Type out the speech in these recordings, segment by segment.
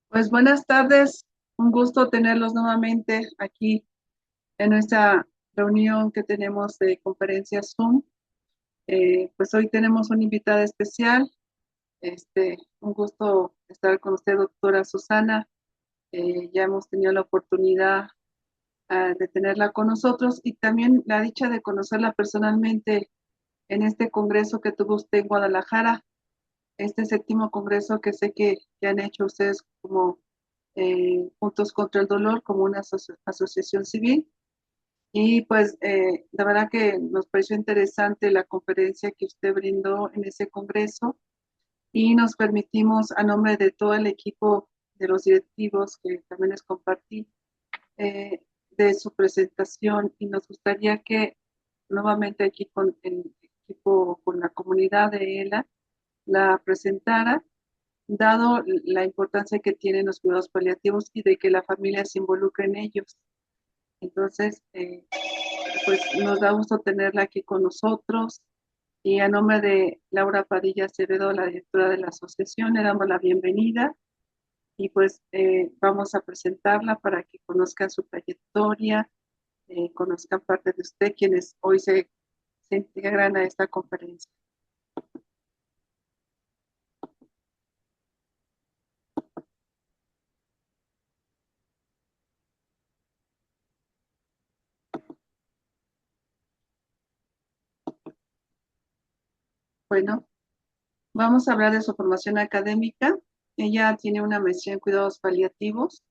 Pues buenas tardes, un gusto tenerlos nuevamente aquí en nuestra reunión que tenemos de conferencia Zoom. Pues hoy tenemos una invitada especial, un gusto estar con usted, doctora Susana. Ya hemos tenido la oportunidad de tenerla con nosotros y también la dicha de conocerla personalmente en este congreso que tuvo usted en Guadalajara, este séptimo congreso que sé que han hecho ustedes como Juntos contra el Dolor como una asociación civil. Y pues la verdad que nos pareció interesante la conferencia que usted brindó en ese congreso y nos permitimos a nombre de todo el equipo de los directivos que también les compartí eh, de su presentación y nos gustaría que nuevamente aquí con el equipo, con la comunidad de ELA, la presentara, dado la importancia que tienen los cuidados paliativos y de que la familia se involucre en ellos. Entonces, pues nos da gusto tenerla aquí con nosotros y a nombre de Laura Padilla Acevedo, la directora de la asociación, le damos la bienvenida y pues vamos a presentarla para que conozcan su trayectoria, conozcan parte de usted, quienes hoy se integran a esta conferencia. Bueno, vamos a hablar de su formación académica. Ella tiene una maestría en cuidados paliativos,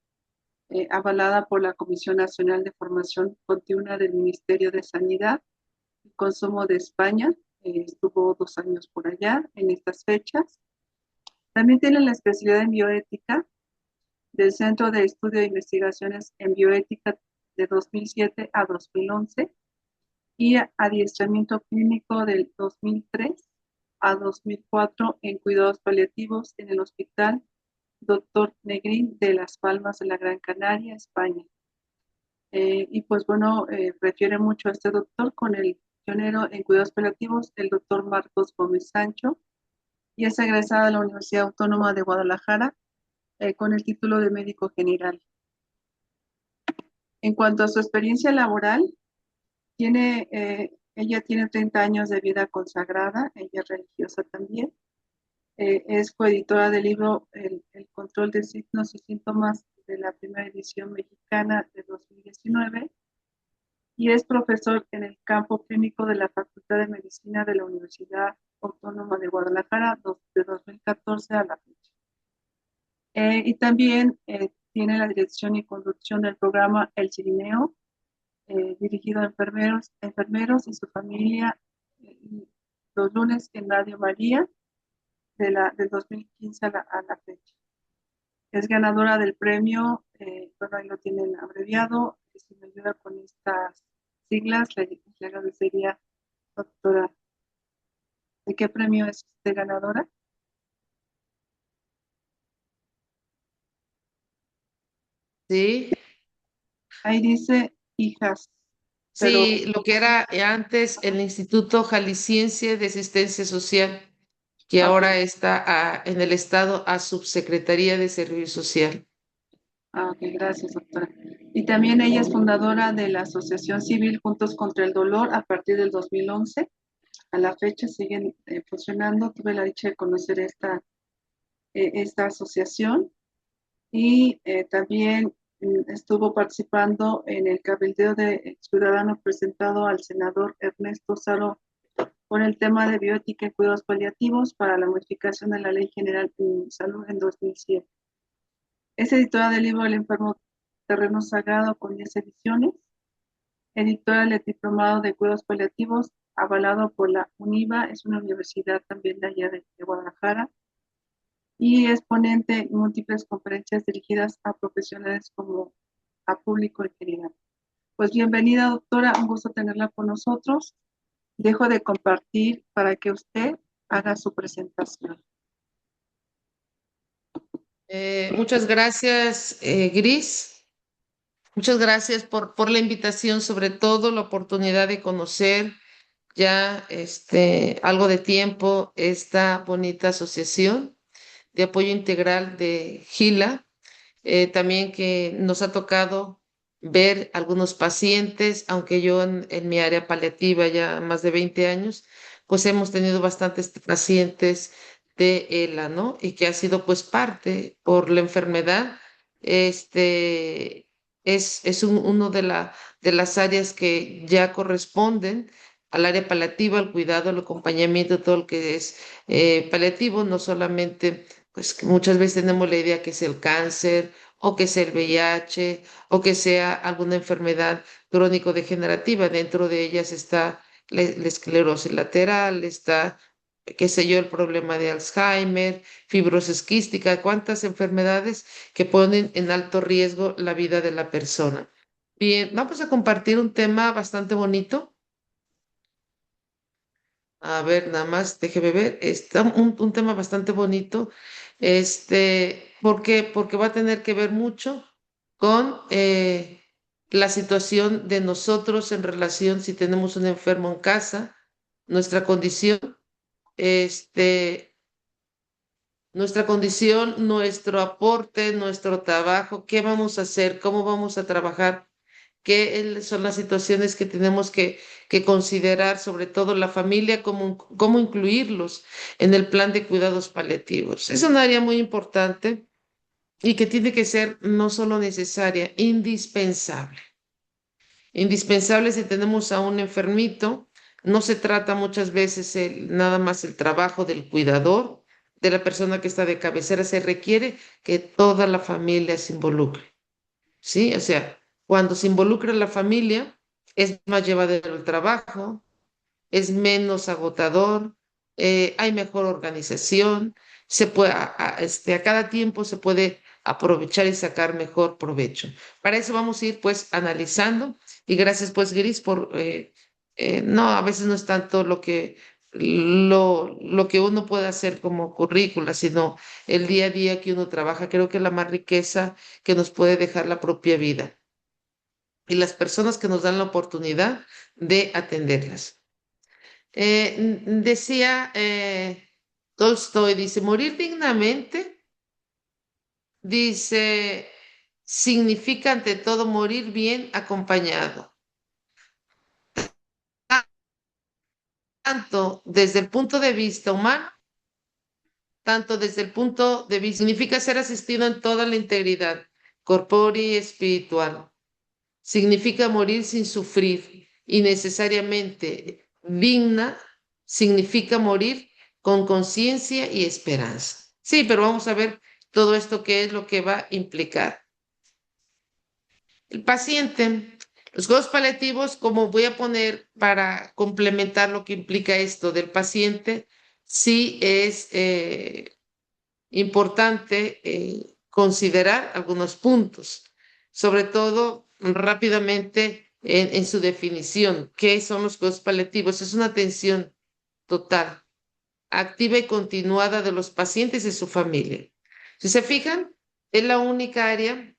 avalada por la Comisión Nacional de Formación Continua del Ministerio de Sanidad y Consumo de España. Estuvo 2 años por allá en estas fechas. También tiene la especialidad en bioética del Centro de Estudio de Investigaciones en Bioética de 2007 a 2011 y adiestramiento clínico del 2003 a 2004 en cuidados paliativos en el Hospital Doctor Negrín de Las Palmas de la Gran Canaria, España. Y pues bueno, refiere mucho a este doctor con el pionero en cuidados paliativos, el doctor Marcos Gómez Sancho, y es egresada de la Universidad Autónoma de Guadalajara con el título de médico general. En cuanto a su experiencia laboral, ella tiene 30 años de vida consagrada, ella es religiosa también. Es coeditora del libro el control de signos y síntomas de la primera edición mexicana de 2019 y es profesor en el campo clínico de la Facultad de Medicina de la Universidad Autónoma de Guadalajara de 2014 a la fecha. Y también tiene la dirección y conducción del programa El Cirineo, dirigido a enfermeros y su familia, los lunes en Radio María del 2015 a la fecha. Es ganadora del premio, bueno, ahí lo tienen abreviado, si me ayuda con estas siglas, le agradecería, doctora. ¿De qué premio es usted ganadora? Sí, Ahí dice hijas, pero sí, lo que era antes el Instituto Jalisciense de Asistencia Social, que ok, ahora está en el estado a Subsecretaría de Servicio Social. ok, gracias, doctora. Y también ella es fundadora de la Asociación Civil Juntos contra el Dolor a partir del 2011. A la fecha siguen funcionando. Tuve la dicha de conocer esta asociación y también estuvo participando en el cabildeo de ciudadano presentado al senador Ernesto Saro por el tema de bioética y cuidados paliativos para la modificación de la Ley General de Salud en 2007. Es editora del libro El enfermo terreno sagrado con 10 ediciones, editora del diplomado de cuidados paliativos avalado por la UNIVA, es una universidad también de allá de Guadalajara, y es ponente en múltiples conferencias dirigidas a profesionales como a público en general. Pues bienvenida, doctora, un gusto tenerla con nosotros. Dejo de compartir para que usted haga su presentación. Muchas gracias, Gris. Muchas gracias por la invitación, sobre todo la oportunidad de conocer ya algo de tiempo esta bonita asociación de apoyo integral de GILA. también que nos ha tocado ver algunos pacientes, aunque yo en mi área paliativa ya más de 20 años, pues hemos tenido bastantes pacientes de ELA, ¿no? Y que ha sido pues parte por la enfermedad, este, uno de las áreas que ya corresponden al área paliativa, al cuidado, al acompañamiento, todo lo que es paliativo, no solamente, pues que muchas veces tenemos la idea que es el cáncer o que sea el VIH o que sea alguna enfermedad crónico-degenerativa. Dentro de ellas está la esclerosis lateral, está, qué sé yo, el problema de Alzheimer, fibrosis quística, cuántas enfermedades que ponen en alto riesgo la vida de la persona. Bien, vamos a compartir un tema bastante bonito. A ver, nada más, déjeme ver. Está un tema bastante bonito. ¿Por qué? Porque va a tener que ver mucho con la situación de nosotros en relación si tenemos un enfermo en casa, nuestra condición, este, nuestro aporte, nuestro trabajo, qué vamos a hacer, cómo vamos a trabajar, son las situaciones que tenemos que considerar, sobre todo la familia, cómo incluirlos en el plan de cuidados paliativos. Es un área muy importante y que tiene que ser no solo necesaria, indispensable. Indispensable si tenemos a un enfermito, no se trata muchas veces nada más el trabajo del cuidador, de la persona que está de cabecera, se requiere que toda la familia se involucre. ¿Sí? O sea, cuando se involucra la familia, es más llevadero el trabajo, es menos agotador, hay mejor organización, a cada tiempo se puede aprovechar y sacar mejor provecho. Para eso vamos a ir pues analizando y gracias pues Gris no, a veces no es tanto lo que uno puede hacer como currícula, sino el día a día que uno trabaja. Creo que es la más riqueza que nos puede dejar la propia vida y las personas que nos dan la oportunidad de atenderlas. Decía Tolstoy, dice, morir dignamente, dice, significa ante todo morir bien acompañado, tanto desde el punto de vista humano, tanto desde el punto de vista, significa ser asistido en toda la integridad corpórea y espiritual. Significa morir sin sufrir y necesariamente digna, significa morir con conciencia y esperanza. Sí, pero vamos a ver todo esto qué es lo que va a implicar. El paciente, los cuidados paliativos, como voy a poner para complementar lo que implica esto del paciente, sí es importante considerar algunos puntos, sobre todo rápidamente en su definición. ¿Qué son los cuidados paliativos? Es una atención total, activa y continuada de los pacientes y su familia. Si se fijan, es la única área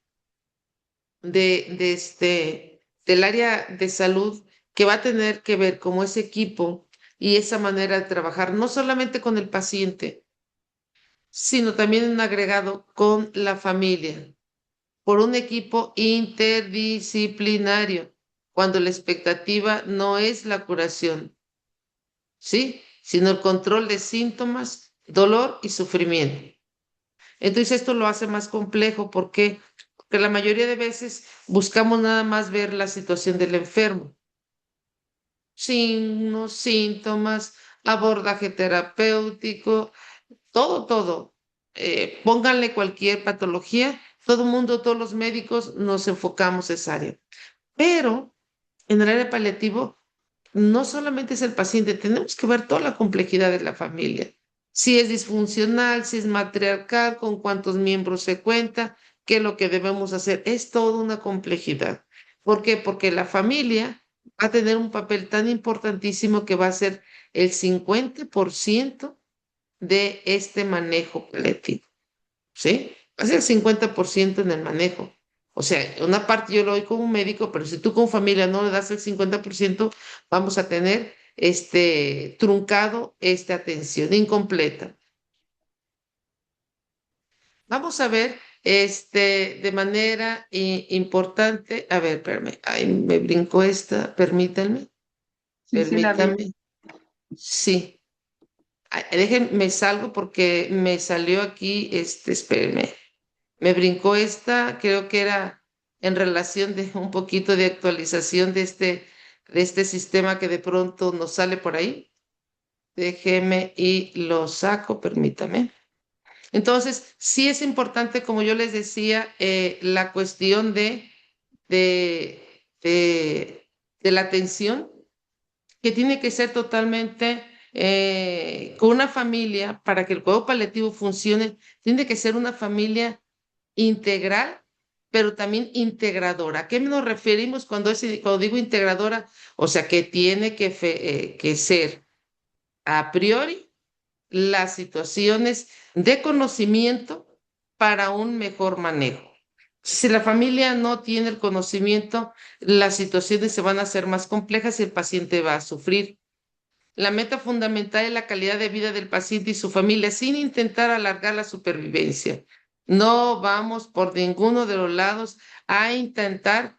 del área de salud que va a tener que ver como ese equipo y esa manera de trabajar, no solamente con el paciente, sino también un agregado con la familia, por un equipo interdisciplinario, cuando la expectativa no es la curación, ¿sí? Sino el control de síntomas, dolor y sufrimiento. Entonces esto lo hace más complejo porque la mayoría de veces buscamos nada más ver la situación del enfermo, signos, síntomas, abordaje terapéutico, todo. Pónganle cualquier patología, todo el mundo, todos los médicos nos enfocamos en esa área. Pero en el área paliativo, no solamente es el paciente, tenemos que ver toda la complejidad de la familia. Si es disfuncional, si es matriarcal, con cuántos miembros se cuenta, qué es lo que debemos hacer. Es toda una complejidad. ¿Por qué? Porque la familia va a tener un papel tan importantísimo que va a ser el 50% de este manejo paliativo, ¿sí? Va a ser el 50% en el manejo. O sea, una parte yo lo doy como médico, pero si tú como familia no le das el 50%, vamos a tener truncado esta atención incompleta. Vamos a ver de manera importante. A ver, espérame, ay, me brincó esta, Sí, sí, la vi. permítame, sí. Ay, déjenme salgo porque me salió aquí, espérenme, me brincó esta, creo que era en relación de un poquito de actualización de este sistema que de pronto nos sale por ahí. Déjeme y lo saco, permítame. Entonces, sí es importante, como yo les decía, la cuestión de, de, de la atención, que tiene que ser totalmente con una familia, para que el cuidado paliativo funcione, tiene que ser una familia integral, pero también integradora. ¿A qué nos referimos cuando digo integradora? O sea, que tiene que ser a priori las situaciones de conocimiento para un mejor manejo. Si la familia no tiene el conocimiento, las situaciones se van a hacer más complejas y el paciente va a sufrir. La meta fundamental es la calidad de vida del paciente y su familia sin intentar alargar la supervivencia. No vamos por ninguno de los lados a intentar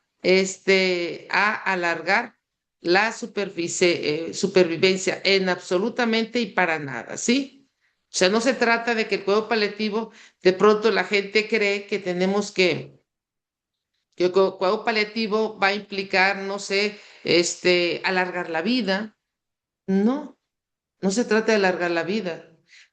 a alargar la supervivencia en absolutamente y para nada, ¿sí? O sea, no se trata de que el cuidado paliativo, de pronto la gente cree que tenemos que el cuidado paliativo va a implicar, no sé, alargar la vida. No. No se trata de alargar la vida,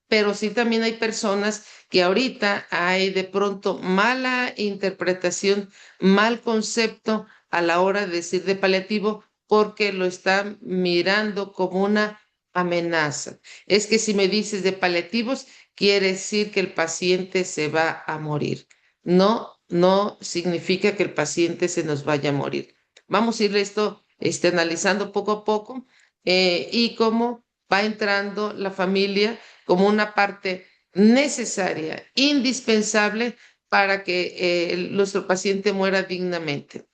pero sí también hay personas que ahorita hay de pronto mala interpretación, mal concepto a la hora de decir de paliativo porque lo están mirando como una amenaza. Es que si me dices de paliativos, quiere decir que el paciente se va a morir. No, no significa que el paciente se nos vaya a morir. Vamos a ir esto analizando poco a poco y cómo va entrando la familia como una parte necesaria, indispensable para que nuestro paciente muera dignamente.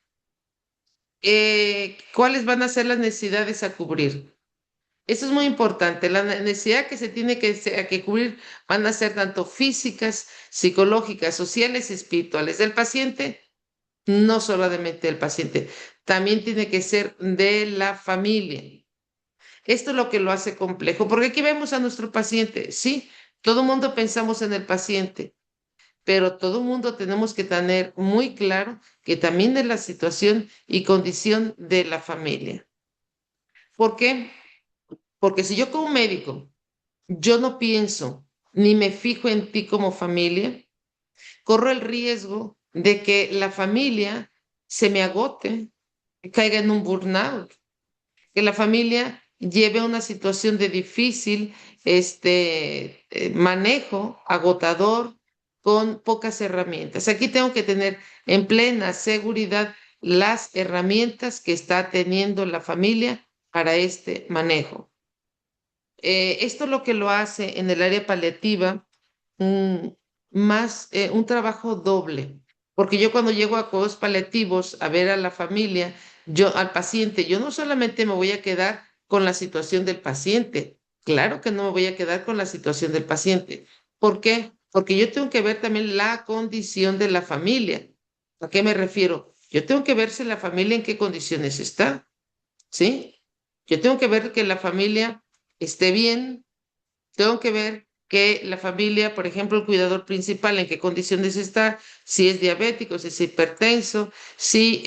¿Cuáles van a ser las necesidades a cubrir? Eso es muy importante. La necesidad que se tiene que cubrir van a ser tanto físicas, psicológicas, sociales y espirituales del paciente, no solamente del paciente, también tiene que ser de la familia. Esto es lo que lo hace complejo, porque aquí vemos a nuestro paciente, sí, todo el mundo pensamos en el paciente, pero todo el mundo tenemos que tener muy claro que también es la situación y condición de la familia. ¿Por qué? Porque si yo como médico, yo no pienso ni me fijo en ti como familia, corro el riesgo de que la familia se me agote, caiga en un burnout, que la familia lleve a una situación de difícil manejo, agotador, con pocas herramientas. Aquí tengo que tener en plena seguridad las herramientas que está teniendo la familia para este manejo. Esto es lo que lo hace en el área paliativa mm, un trabajo doble, porque yo cuando llego a cuidados paliativos a ver a la familia, al paciente, yo no solamente me voy a quedar con la situación del paciente, claro que no me voy a quedar con la situación del paciente. ¿Por qué? Porque yo tengo que ver también la condición de la familia. ¿A qué me refiero? Yo tengo que ver si la familia en qué condiciones está, ¿sí? Yo tengo que ver que la familia esté bien, tengo que ver que la familia, por ejemplo, el cuidador principal, en qué condiciones está, si es diabético, si es hipertenso, si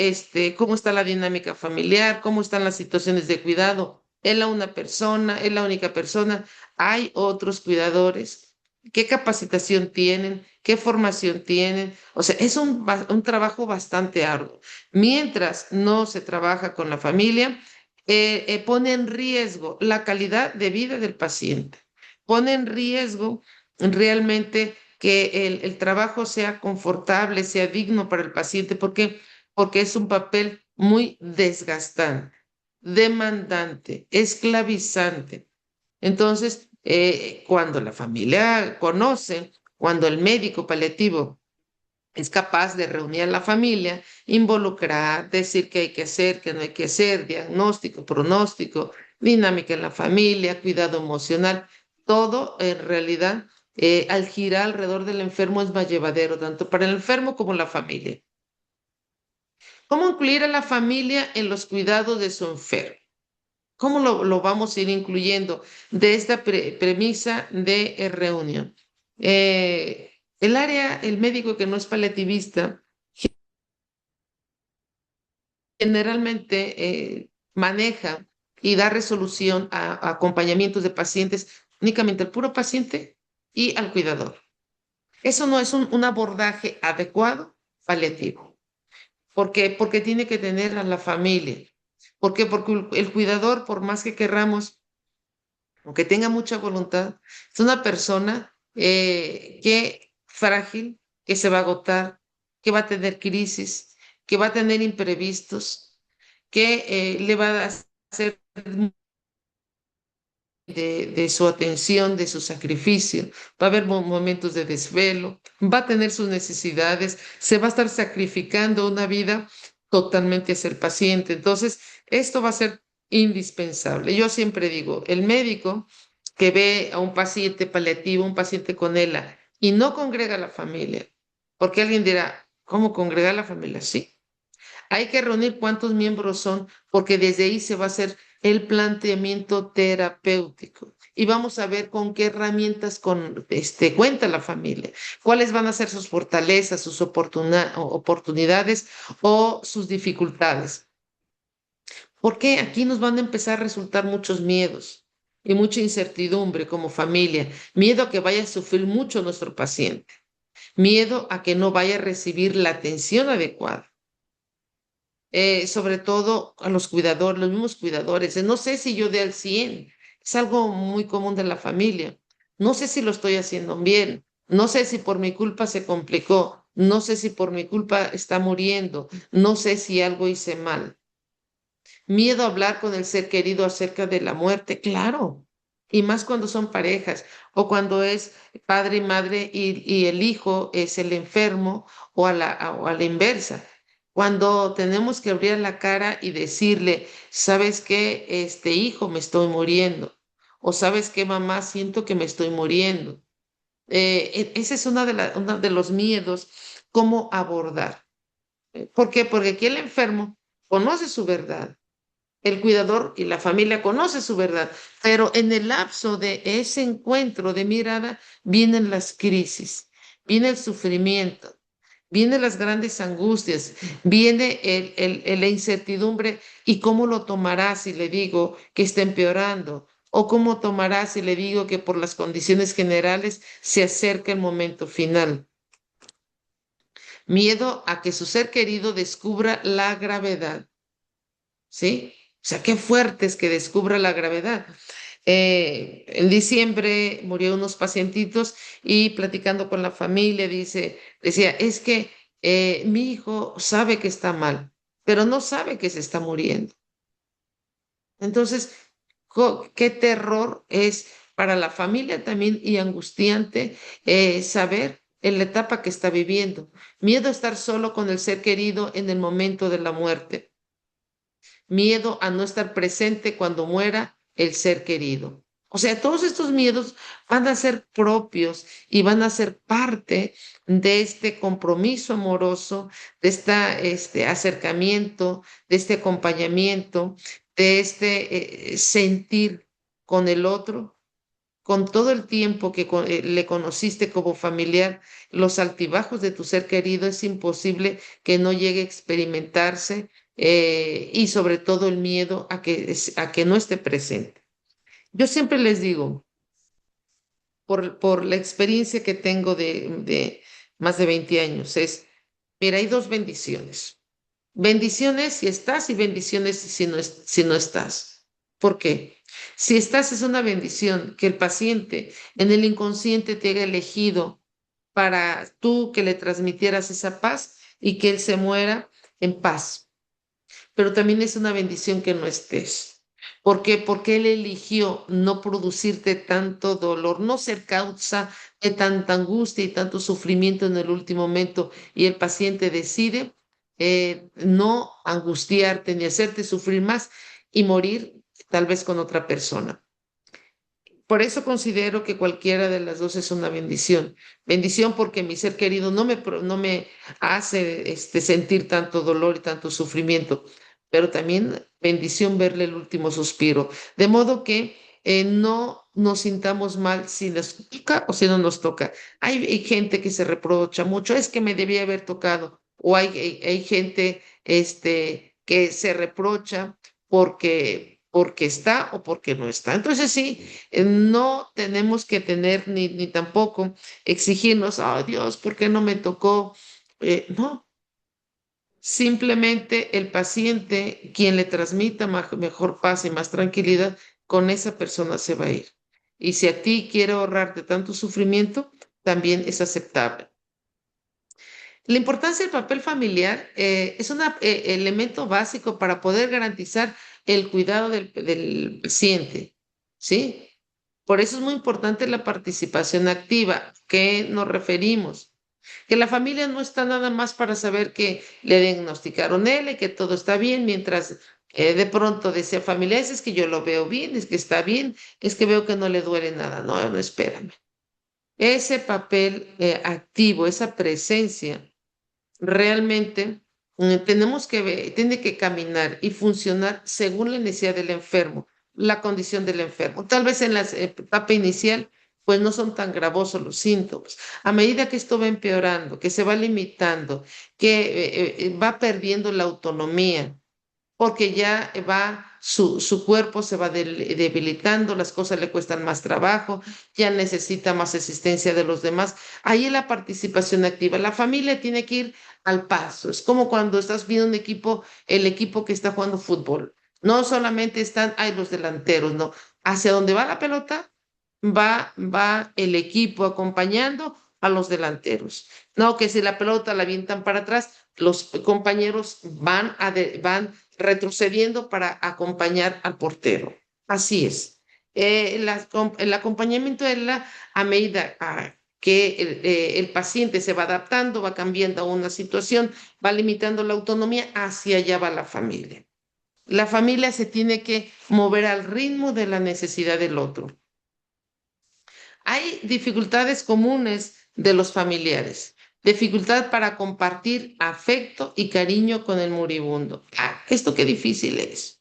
cómo está la dinámica familiar, cómo están las situaciones de cuidado. ¿Es la una persona? ¿Es la única persona? ¿Hay otros cuidadores? ¿Qué capacitación tienen? ¿Qué formación tienen? O sea, es un trabajo bastante arduo. Mientras no se trabaja con la familia, pone en riesgo la calidad de vida del paciente, pone en riesgo realmente que el trabajo sea confortable, sea digno para el paciente. ¿Por qué? Porque es un papel muy desgastante, demandante, esclavizante. Entonces, cuando la familia conoce, cuando el médico paliativo es capaz de reunir a la familia, involucrar, decir qué hay que hacer, qué no hay que hacer, diagnóstico, pronóstico, dinámica en la familia, cuidado emocional, todo en realidad al girar alrededor del enfermo es más llevadero, tanto para el enfermo como la familia. ¿Cómo incluir a la familia en los cuidados de su enfermo? ¿Cómo lo vamos a ir incluyendo de esta premisa de reunión? El médico que no es paliativista, generalmente maneja y da resolución a acompañamientos de pacientes únicamente al puro paciente y al cuidador. Eso no es un abordaje adecuado paliativo. ¿Por qué? Porque tiene que tener a la familia. ¿Por qué? Porque el cuidador, por más que querramos, aunque tenga mucha voluntad, es una persona que frágil, que se va a agotar, que va a tener crisis, que va a tener imprevistos, que le va a hacer de su atención, de su sacrificio. Va a haber momentos de desvelo, va a tener sus necesidades, se va a estar sacrificando una vida totalmente hacia el paciente. Entonces, esto va a ser indispensable. Yo siempre digo, el médico que ve a un paciente paliativo, un paciente con ELA, y no congrega a la familia, porque alguien dirá, ¿cómo congrega a la familia? Sí, hay que reunir cuántos miembros son, porque desde ahí se va a hacer el planteamiento terapéutico. Y vamos a ver con qué herramientas cuenta la familia, cuáles van a ser sus fortalezas, sus oportunidades o sus dificultades. Porque aquí nos van a empezar a resultar muchos miedos y mucha incertidumbre como familia, miedo a que vaya a sufrir mucho nuestro paciente, miedo a que no vaya a recibir la atención adecuada, sobre todo a los cuidadores, los mismos cuidadores. No sé si yo dé al 100, es algo muy común de la familia. No sé si lo estoy haciendo bien, no sé si por mi culpa se complicó, no sé si por mi culpa está muriendo, no sé si algo hice mal. Miedo a hablar con el ser querido acerca de la muerte, claro. Y más cuando son parejas o cuando es padre y madre y el hijo es el enfermo o a la inversa. Cuando tenemos que abrir la cara y decirle, ¿sabes qué? Este hijo me estoy muriendo. O ¿sabes qué, mamá? Siento que me estoy muriendo. Ese es uno de los miedos, cómo abordar. ¿Por qué? Porque aquí el enfermo conoce su verdad, el cuidador y la familia conoce su verdad, pero en el lapso de ese encuentro de mirada vienen las crisis, viene el sufrimiento, vienen las grandes angustias, viene la incertidumbre y cómo lo tomará si le digo que está empeorando o cómo tomará si le digo que por las condiciones generales se acerca el momento final. Miedo a que su ser querido descubra la gravedad. ¿Sí? O sea, qué fuerte es que descubra la gravedad. En diciembre murió unos pacientitos y platicando con la familia decía, es que mi hijo sabe que está mal, pero no sabe que se está muriendo. Entonces, qué terror es para la familia también y angustiante saber en la etapa que está viviendo. Miedo a estar solo con el ser querido en el momento de la muerte, miedo a no estar presente cuando muera el ser querido. O sea, todos estos miedos van a ser propios y van a ser parte de este compromiso amoroso, de este acercamiento, de este acompañamiento, de este sentir con el otro, con todo el tiempo que le conociste como familiar, los altibajos de tu ser querido, es imposible que no llegue a experimentarse y sobre todo el miedo a que no esté presente. Yo siempre les digo, por la experiencia que tengo de más de 20 años, mira, hay dos bendiciones. Bendiciones si estás y bendiciones si no estás. ¿Por qué? Si estás es una bendición que el paciente en el inconsciente te haya elegido para tú que le transmitieras esa paz y que él se muera en paz. Pero también es una bendición que no estés. ¿Por qué? Porque él eligió no producirte tanto dolor, no ser causa de tanta angustia y tanto sufrimiento en el último momento. Y el paciente decide no angustiarte ni hacerte sufrir más y morir tal vez con otra persona. por eso considero que cualquiera de las dos es una bendición. Bendición porque mi ser querido no me hace sentir tanto dolor y tanto sufrimiento, pero también bendición verle el último suspiro. De modo que no nos sintamos mal si nos toca o si no nos toca. Hay gente que se reprocha mucho, es que me debía haber tocado. O hay gente que se reprocha porque está o porque no está. Entonces sí, no tenemos que tener ni tampoco exigirnos, oh Dios, ¿por qué no me tocó? No, simplemente el paciente, quien le transmita mejor paz y más tranquilidad, con esa persona se va a ir. Y si a ti quiere ahorrarte tanto sufrimiento, también es aceptable. La importancia del papel familiar es un elemento básico para poder garantizar el cuidado del paciente, ¿sí? Por eso es muy importante la participación activa. ¿A qué nos referimos? Que la familia no está nada más para saber que le diagnosticaron él y que todo está bien, mientras de pronto decía familia, es que yo lo veo bien, es que está bien, es que veo que no le duele nada. No, no, espérame. Ese papel activo, esa presencia realmente tenemos que ver, tiene que caminar y funcionar según la necesidad del enfermo, la condición del enfermo. Tal vez en la etapa inicial, pues no son tan gravosos los síntomas. A medida que esto va empeorando, que se va limitando, que va perdiendo la autonomía, porque ya su cuerpo se va debilitando, las cosas le cuestan más trabajo, ya necesita más asistencia de los demás. Ahí la participación activa. La familia tiene que ir al paso. Es como cuando estás viendo un equipo, el equipo que está jugando fútbol. No solamente están, hay los delanteros, no. Hacia donde va la pelota, va el equipo acompañando a los delanteros. No, que si la pelota la avientan para atrás, los compañeros van retrocediendo para acompañar al portero. Así es. El acompañamiento de a medida que el paciente se va adaptando, va cambiando a una situación, va limitando la autonomía, hacia allá va la familia. La familia se tiene que mover al ritmo de la necesidad del otro. Hay dificultades comunes de los familiares. Dificultad para compartir afecto y cariño con el moribundo. Esto qué difícil es.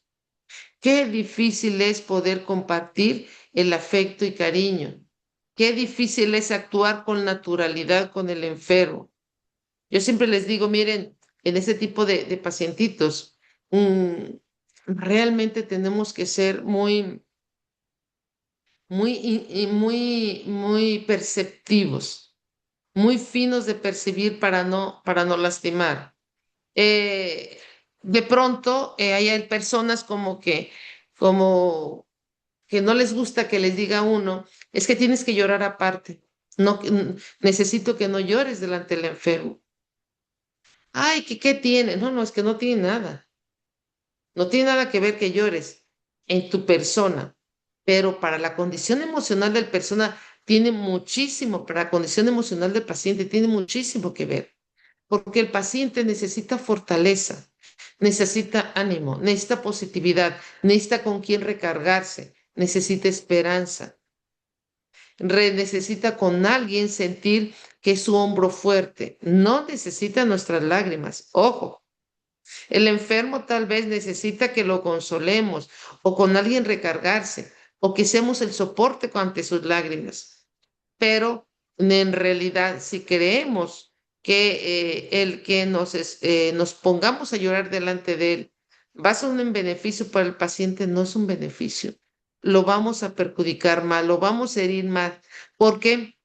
Qué difícil es poder compartir el afecto y cariño. Qué difícil es actuar con naturalidad con el enfermo. Yo siempre les digo, miren, en ese tipo de pacientitos, realmente tenemos que ser muy perceptivos, muy finos de percibir para no lastimar. Eh, de pronto hay personas como que no les gusta que les diga a uno, es que tienes que llorar aparte. No, necesito que no llores delante del enfermo. Ay, ¿qué tiene? No, no, es que no tiene nada. No tiene nada que ver que llores en tu persona, pero para la condición emocional del persona tiene muchísimo, para la condición emocional del paciente tiene muchísimo que ver, porque el paciente necesita fortaleza, necesita ánimo, necesita positividad, necesita con quién recargarse, necesita esperanza, necesita con alguien sentir que es su hombro fuerte, no necesita nuestras lágrimas, ojo. El enfermo tal vez necesita que lo consolemos o con alguien recargarse o que seamos el soporte ante sus lágrimas. Pero en realidad, si creemos que el que nos pongamos a llorar delante de él va a ser un beneficio para el paciente, no es un beneficio. Lo vamos a perjudicar mal, lo vamos a herir mal. ¿Por qué?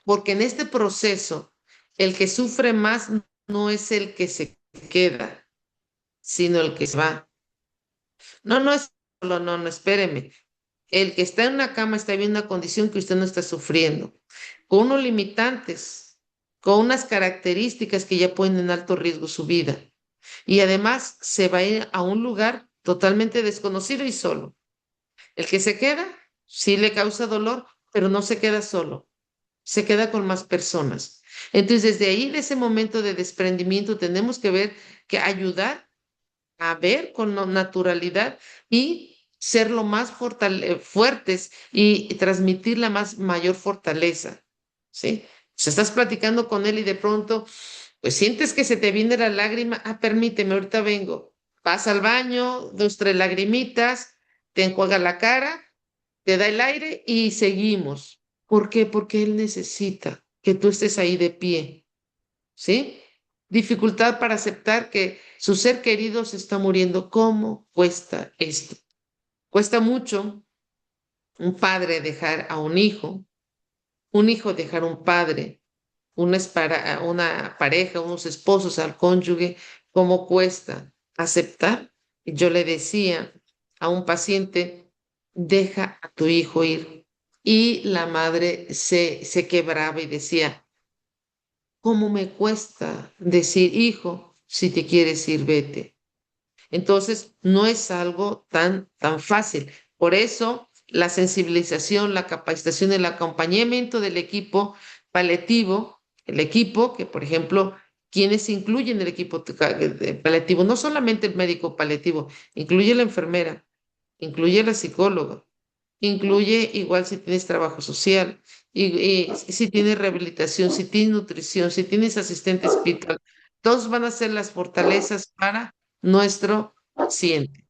Porque en este proceso, el que sufre más no es el que se queda, sino el que se va. No, no es solo, no, no, espéreme. El que está en una cama está viendo una condición que usted no está sufriendo, con unos limitantes, con unas características que ya ponen en alto riesgo su vida. Y además se va a ir a un lugar totalmente desconocido y solo. El que se queda, sí le causa dolor, pero no se queda solo, se queda con más personas. Entonces, desde ahí, de ese momento de desprendimiento, tenemos que ver que ayudar a ver con naturalidad y ser lo más fuertes y transmitir la mayor fortaleza, ¿sí? O sea, estás platicando con él y de pronto, pues sientes que se te viene la lágrima, permíteme, ahorita vengo. Vas al baño, dos, tres lagrimitas, te enjuaga la cara, te da el aire y seguimos. ¿Por qué? Porque él necesita que tú estés ahí de pie, ¿sí? Dificultad para aceptar que su ser querido se está muriendo. ¿Cómo cuesta esto? Cuesta mucho un padre dejar a un hijo dejar un padre, una pareja, unos esposos al cónyuge. ¿Cómo cuesta aceptar? Yo le decía a un paciente, deja a tu hijo ir. Y la madre se quebraba y decía, ¿cómo me cuesta decir, hijo, si te quieres ir, vete? Entonces, no es algo tan fácil. Por eso, la sensibilización, la capacitación, el acompañamiento del equipo paliativo, el equipo que, por ejemplo, quienes incluyen el equipo de paliativo, no solamente el médico paliativo, incluye la enfermera, incluye la psicóloga, incluye igual si tienes trabajo social, y si tienes rehabilitación, si tienes nutrición, si tienes asistente espiritual, todos van a ser las fortalezas para nuestro paciente.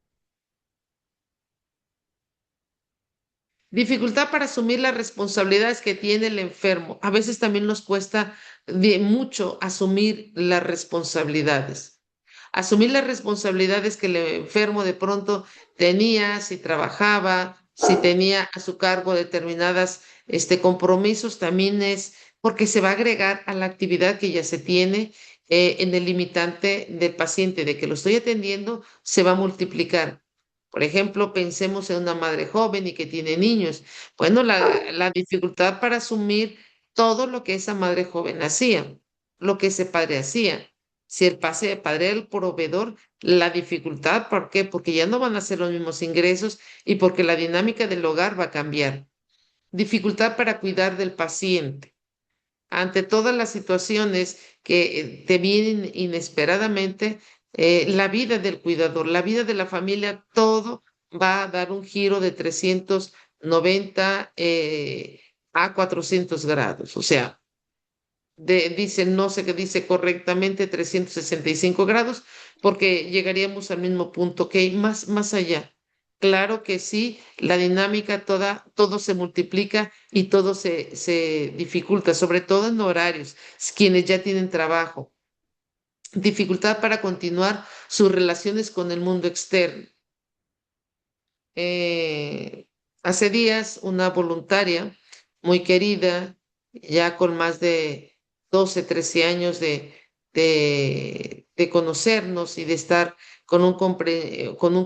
Dificultad para asumir las responsabilidades que tiene el enfermo. A veces también nos cuesta mucho asumir las responsabilidades. Asumir las responsabilidades que el enfermo de pronto tenía, si trabajaba, si tenía a su cargo determinadas compromisos, también es porque se va a agregar a la actividad que ya se tiene en el limitante del paciente, de que lo estoy atendiendo, se va a multiplicar. Por ejemplo, pensemos en una madre joven y que tiene niños. Bueno, la dificultad para asumir todo lo que esa madre joven hacía, lo que ese padre hacía. Si el padre era el proveedor, la dificultad, ¿por qué? Porque ya no van a ser los mismos ingresos y porque la dinámica del hogar va a cambiar. Dificultad para cuidar del paciente. Ante todas las situaciones que te vienen inesperadamente, la vida del cuidador, la vida de la familia, todo va a dar un giro de 390 a 400 grados. O sea, dice, no sé qué dice correctamente, 365 grados, porque llegaríamos al mismo punto que hay más allá. Claro que sí, la dinámica todo se multiplica y todo se dificulta, sobre todo en horarios, quienes ya tienen trabajo. Dificultad para continuar sus relaciones con el mundo externo. Eh, Hace días, una voluntaria muy querida, ya con más de 12 13 años de conocernos y de estar con un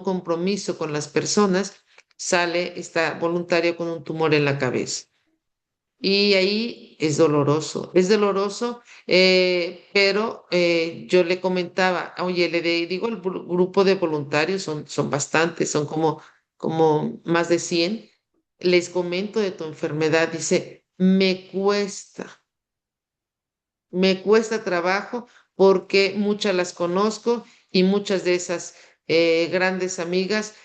compromiso con las personas, sale esta voluntaria con un tumor en la cabeza. Y ahí es doloroso, pero yo le comentaba, oye, digo, el grupo de voluntarios son bastantes, son como más de 100. Les comento de tu enfermedad, dice, me cuesta trabajo porque muchas las conozco y muchas de esas grandes amigas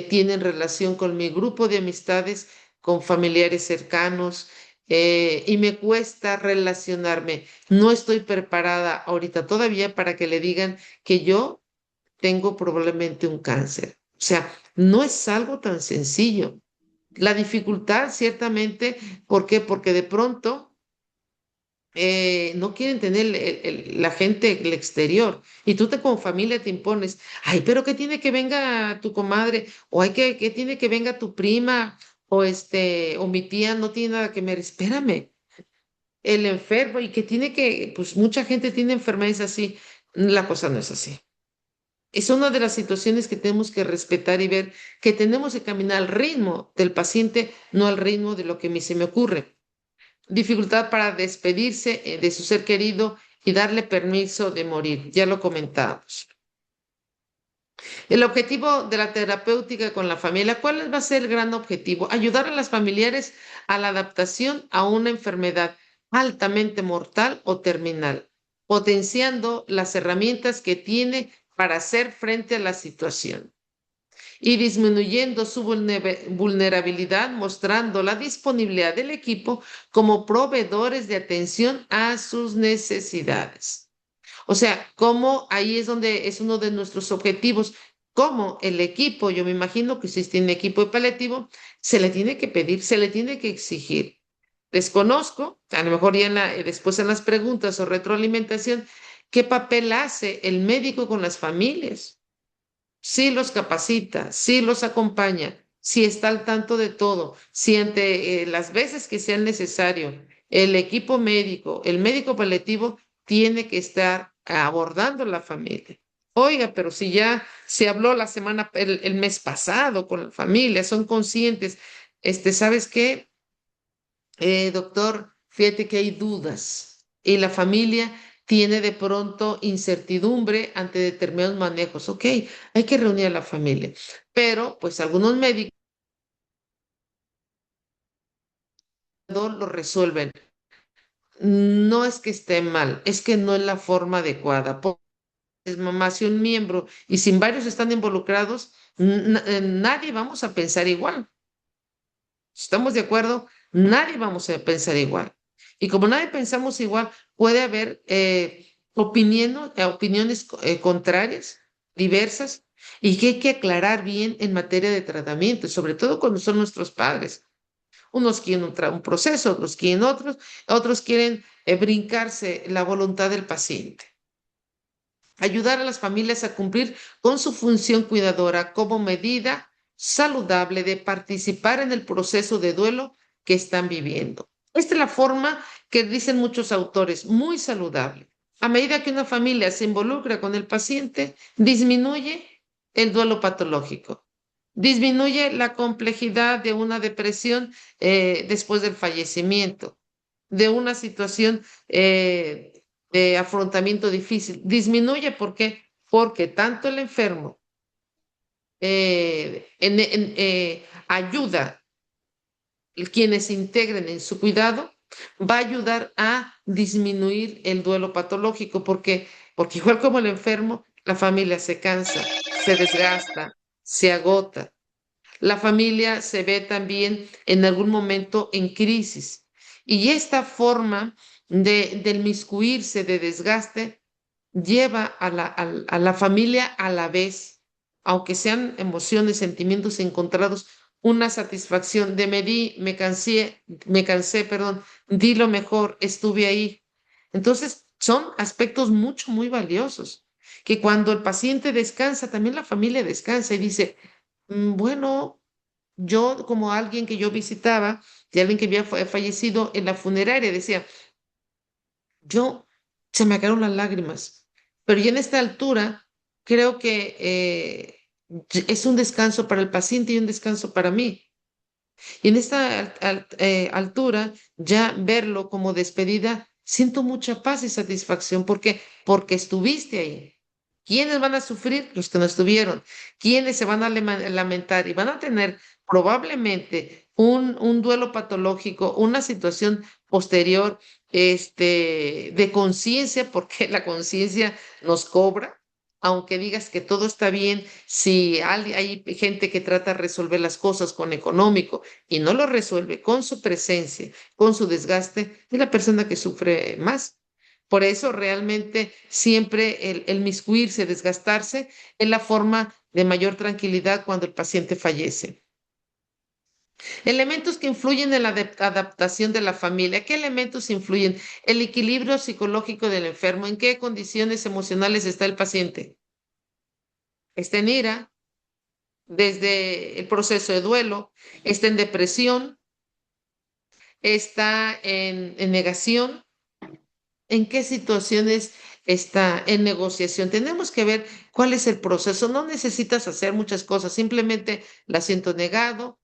tienen relación con mi grupo de amistades, con familiares cercanos, y me cuesta relacionarme. No estoy preparada ahorita todavía para que le digan que yo tengo probablemente un cáncer. O sea, no es algo tan sencillo. La dificultad, ciertamente, ¿por qué? Porque de pronto no quieren tener la gente el exterior y tú como familia te impones, ay, pero ¿qué tiene que venga tu comadre? O hay que tiene que venga tu prima o o mi tía no tiene nada que ver, espérame, el enfermo y que tiene que, pues mucha gente tiene enfermedades así, la cosa no es así. Es una de las situaciones que tenemos que respetar y ver que tenemos que caminar al ritmo del paciente, no al ritmo de lo que a mí se me ocurre. Dificultad para despedirse de su ser querido y darle permiso de morir. Ya lo comentábamos. El objetivo de la terapéutica con la familia, ¿cuál va a ser el gran objetivo? Ayudar a las familiares a la adaptación a una enfermedad altamente mortal o terminal, potenciando las herramientas que tiene para hacer frente a la situación. y disminuyendo su vulnerabilidad, mostrando la disponibilidad del equipo como proveedores de atención a sus necesidades. O sea, cómo ahí es donde es uno de nuestros objetivos, cómo el equipo, yo me imagino que si tiene equipo de paliativo, se le tiene que pedir, se le tiene que exigir. Desconozco, a lo mejor ya después en las preguntas o retroalimentación, qué papel hace el médico con las familias. Si los capacita, si los acompaña, si está al tanto de todo, si ante las veces que sea necesario, el equipo médico, el médico paliativo, tiene que estar abordando la familia. Oiga, pero si ya se habló el mes pasado con la familia, son conscientes, ¿sabes qué? Doctor, fíjate que hay dudas y la familia tiene de pronto incertidumbre ante determinados manejos. Ok, hay que reunir a la familia, pero pues algunos médicos lo resuelven. No es que esté mal, es que no es la forma adecuada. Es mamá, si un miembro y sin varios están involucrados, nadie vamos a pensar igual. ¿Estamos de acuerdo? Nadie vamos a pensar igual. Y como nadie pensamos igual, puede haber opiniones contrarias, diversas, y que hay que aclarar bien en materia de tratamiento, sobre todo cuando son nuestros padres. Unos quieren un proceso, otros quieren otros quieren brincarse la voluntad del paciente. Ayudar a las familias a cumplir con su función cuidadora como medida saludable de participar en el proceso de duelo que están viviendo. Esta es la forma que dicen muchos autores, muy saludable. A medida que una familia se involucra con el paciente, disminuye el duelo patológico, disminuye la complejidad de una depresión después del fallecimiento, de una situación de afrontamiento difícil. Disminuye, ¿por qué? Porque tanto el enfermo ayuda, quienes se integren en su cuidado, va a ayudar a disminuir el duelo patológico, porque igual como el enfermo, la familia se cansa, se desgasta, se agota. La familia se ve también en algún momento en crisis. Y esta forma del miscuirse, de desgaste, lleva a la familia a la vez, aunque sean emociones, sentimientos encontrados, una satisfacción de me cansé, perdón, di lo mejor, estuve ahí. Entonces, son aspectos muy valiosos, que cuando el paciente descansa, también la familia descansa y dice, bueno, yo como alguien que yo visitaba, de alguien que había fallecido en la funeraria, decía, yo se me cayeron las lágrimas, pero ya en esta altura creo que es un descanso para el paciente y un descanso para mí. Y en esta altura, ya verlo como despedida, siento mucha paz y satisfacción. ¿Por qué? Porque estuviste ahí. ¿Quiénes van a sufrir? Los que no estuvieron. ¿Quiénes se van a lamentar y van a tener probablemente un duelo patológico, una situación posterior, de conciencia, porque la conciencia nos cobra? Aunque digas que todo está bien, si hay gente que trata de resolver las cosas con económico y no lo resuelve con su presencia, con su desgaste, es la persona que sufre más. Por eso realmente siempre el miscuirse, desgastarse, es la forma de mayor tranquilidad cuando el paciente fallece. Elementos que influyen en la adaptación de la familia. ¿Qué elementos influyen? El equilibrio psicológico del enfermo. ¿En qué condiciones emocionales está el paciente? Está en ira, desde el proceso de duelo, está en depresión, está en negación. ¿En qué situaciones está en negociación? Tenemos que ver cuál es el proceso. No necesitas hacer muchas cosas, simplemente la siento negado,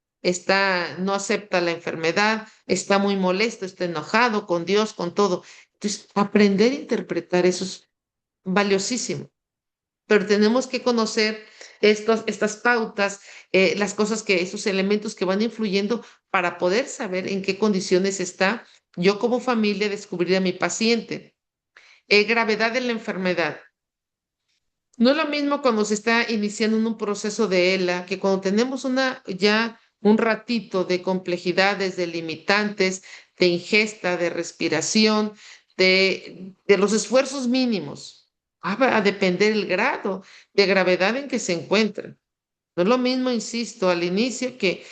no acepta la enfermedad, está muy molesto, está enojado con Dios, con todo. Entonces, aprender a interpretar eso es valiosísimo, pero tenemos que conocer estas pautas, las cosas esos elementos que van influyendo para poder saber en qué condiciones está yo como familia descubrir a mi paciente. Gravedad de la enfermedad. No es lo mismo cuando se está iniciando en un proceso de ELA que cuando tenemos ya un ratito de complejidades, de limitantes, de ingesta, de respiración, de los esfuerzos mínimos. Va a depender el grado de gravedad en que se encuentra. No es lo mismo, insisto, al inicio que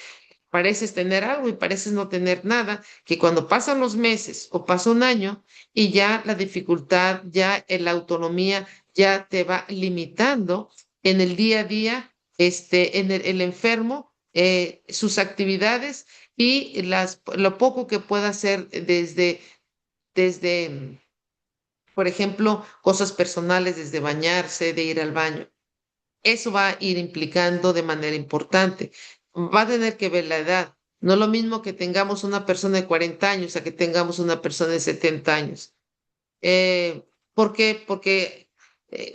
pareces tener algo y pareces no tener nada, que cuando pasan los meses o pasa un año y ya la dificultad, ya la autonomía ya te va limitando en el día a día, en el enfermo, sus actividades y lo poco que pueda hacer desde, por ejemplo, cosas personales, desde bañarse, de ir al baño. Eso va a ir implicando de manera importante. Va a tener que ver la edad. No es lo mismo que tengamos una persona de 40 años a que tengamos una persona de 70 años. ¿Por qué? Porque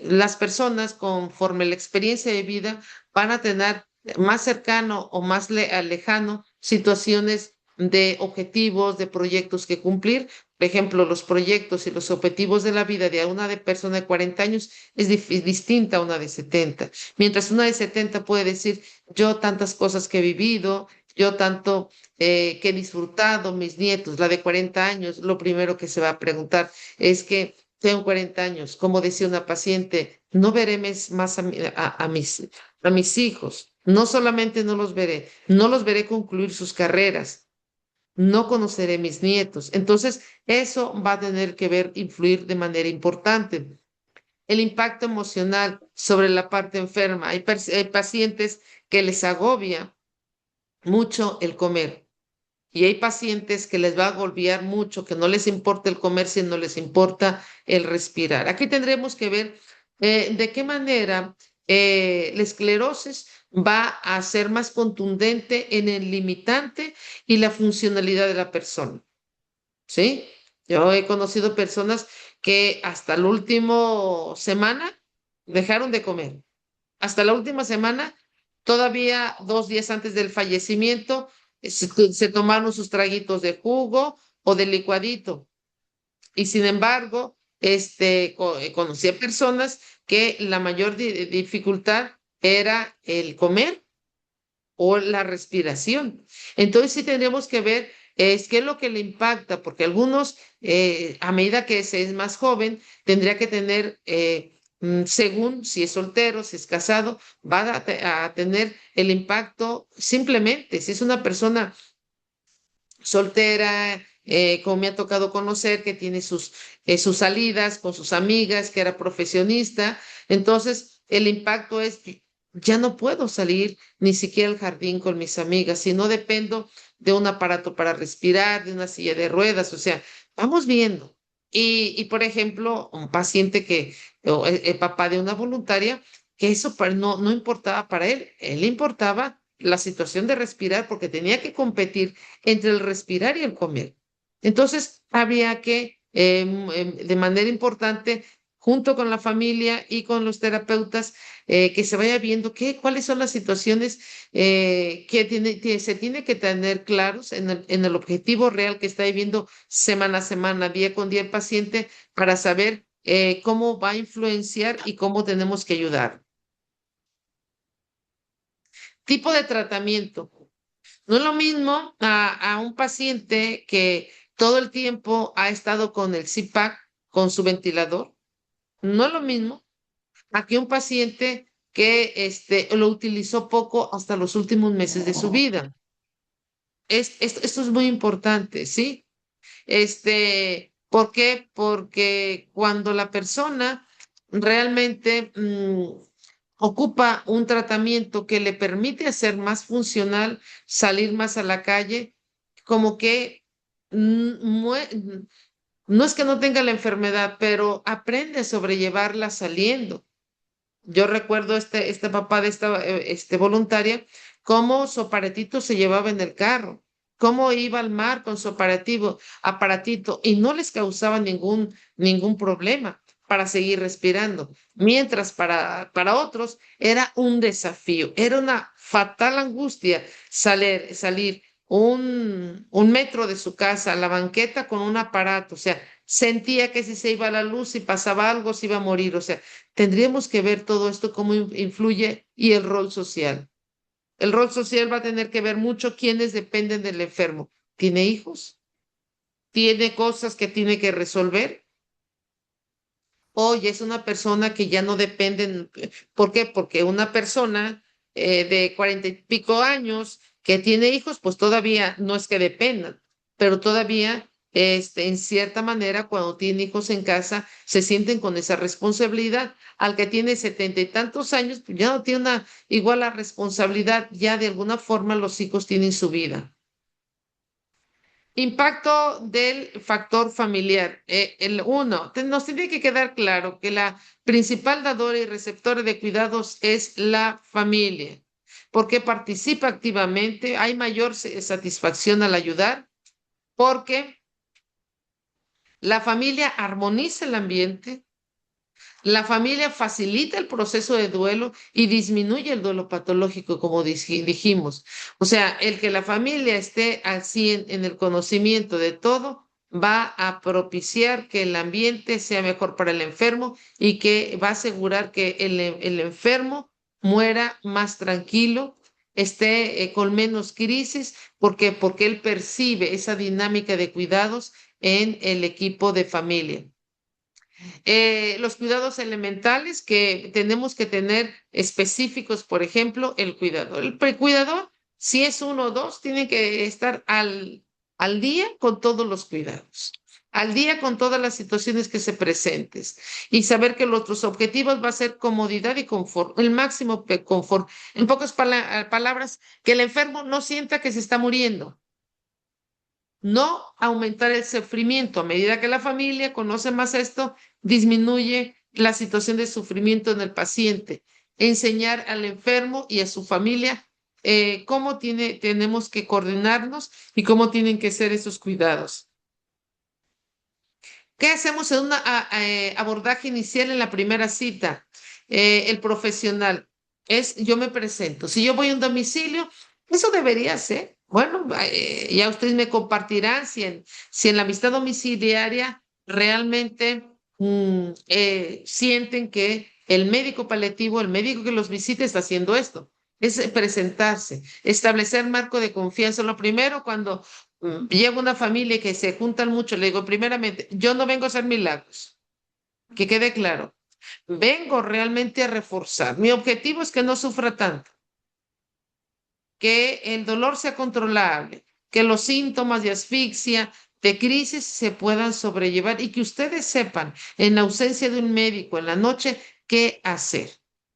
las personas, conforme la experiencia de vida, van a tener más cercano o más lejano situaciones de objetivos, de proyectos que cumplir. Por ejemplo, los proyectos y los objetivos de la vida de una de persona de 40 años es distinta a una de 70. Mientras una de 70 puede decir, yo tantas cosas que he vivido, yo tanto que he disfrutado, mis nietos, la de 40 años, lo primero que se va a preguntar es que tengo 40 años, como decía una paciente, no veré más a mis hijos, no solamente no los veré, no los veré concluir sus carreras, no conoceré mis nietos. Entonces, eso va a tener que influir de manera importante. El impacto emocional sobre la parte enferma. Hay pacientes que les agobia mucho el comer. Y hay pacientes que les va a agobiar mucho, que no les importa el comer, sino les importa el respirar. Aquí tendremos que ver de qué manera la esclerosis va a ser más contundente en el limitante y la funcionalidad de la persona. ¿Sí? Yo he conocido personas que hasta la última semana dejaron de comer. Hasta la última semana, todavía 2 días antes del fallecimiento, se tomaron sus traguitos de jugo o de licuadito. Y sin embargo, conocí a personas que la mayor dificultad era el comer o la respiración. Entonces sí tendremos que ver qué es lo que le impacta, porque algunos, a medida que se es más joven, tendría que tener, según si es soltero, si es casado, va a tener el impacto simplemente, si es una persona soltera, como me ha tocado conocer, que tiene sus salidas con sus amigas, que era profesionista. Entonces, el impacto es, ya no puedo salir ni siquiera al jardín con mis amigas, si no dependo de un aparato para respirar, de una silla de ruedas, o sea, vamos viendo. Por ejemplo, un paciente o el papá de una voluntaria, que eso no importaba para él, él le importaba la situación de respirar porque tenía que competir entre el respirar y el comer. Entonces, había que, de manera importante, junto con la familia y con los terapeutas, que se vaya viendo cuáles son las situaciones que se tiene que tener claros en el objetivo real que está viviendo semana a semana, día con día el paciente, para saber cómo va a influenciar y cómo tenemos que ayudar. Tipo de tratamiento. No es lo mismo a un paciente que todo el tiempo ha estado con el CPAP, con su ventilador. No es lo mismo a que un paciente que lo utilizó poco hasta los últimos meses de su vida. Esto es muy importante, ¿sí? ¿Por qué? Porque cuando la persona realmente ocupa un tratamiento que le permite hacer más funcional, salir más a la calle, como que no es que no tenga la enfermedad, pero aprende a sobrellevarla saliendo. Yo recuerdo este papá de esta voluntaria, cómo su aparatito se llevaba en el carro, cómo iba al mar con su aparatito y no les causaba ningún problema para seguir respirando. Mientras para otros era un desafío, era una fatal angustia salir un metro de su casa a la banqueta con un aparato, o sea, sentía que si se iba la luz, si pasaba algo, se iba a morir. O sea, tendríamos que ver todo esto, cómo influye y el rol social. El rol social va a tener que ver mucho quiénes dependen del enfermo. ¿Tiene hijos? ¿Tiene cosas que tiene que resolver? Oye, es una persona que ya no depende. ¿Por qué? Porque una persona de 40 y pico años que tiene hijos, pues todavía no es que dependan, pero todavía, en cierta manera, cuando tiene hijos en casa, se sienten con esa responsabilidad. Al que tiene 70 y tantos años, pues ya no tiene una igual la responsabilidad, ya de alguna forma los hijos tienen su vida. Impacto del factor familiar. El uno, nos tiene que quedar claro que la principal dadora y receptora de cuidados es la familia, porque participa activamente, hay mayor satisfacción al ayudar, porque la familia armoniza el ambiente. La familia facilita el proceso de duelo y disminuye el duelo patológico, como dijimos. O sea, el que la familia esté así en el conocimiento de todo va a propiciar que el ambiente sea mejor para el enfermo y que va a asegurar que el enfermo muera más tranquilo, esté con menos crisis, porque él percibe esa dinámica de cuidados en el equipo de familia. Los cuidados elementales que tenemos que tener específicos, por ejemplo, el cuidador. El precuidador, si es uno o dos, tiene que estar al día con todos los cuidados, al día con todas las situaciones que se presenten y saber que los otros objetivos va a ser comodidad y confort, el máximo confort. En pocas palabras, que el enfermo no sienta que se está muriendo, no aumentar el sufrimiento. A medida que la familia conoce más esto, disminuye la situación de sufrimiento en el paciente. Enseñar al enfermo y a su familia cómo tenemos que coordinarnos y cómo tienen que ser esos cuidados. ¿Qué hacemos en un abordaje inicial en la primera cita? El profesional yo me presento. Si yo voy a un domicilio, eso debería ser. Bueno, ya ustedes me compartirán si en la amistad domiciliaria realmente sienten que el médico paliativo, el médico que los visite, está haciendo esto. Es presentarse, establecer marco de confianza. Lo primero, cuando llevo una familia que se juntan mucho, le digo, primeramente, yo no vengo a hacer milagros, que quede claro. Vengo realmente a reforzar. Mi objetivo es que no sufra tanto, que el dolor sea controlable, que los síntomas de asfixia, de crisis se puedan sobrellevar y que ustedes sepan, en ausencia de un médico en la noche, qué hacer.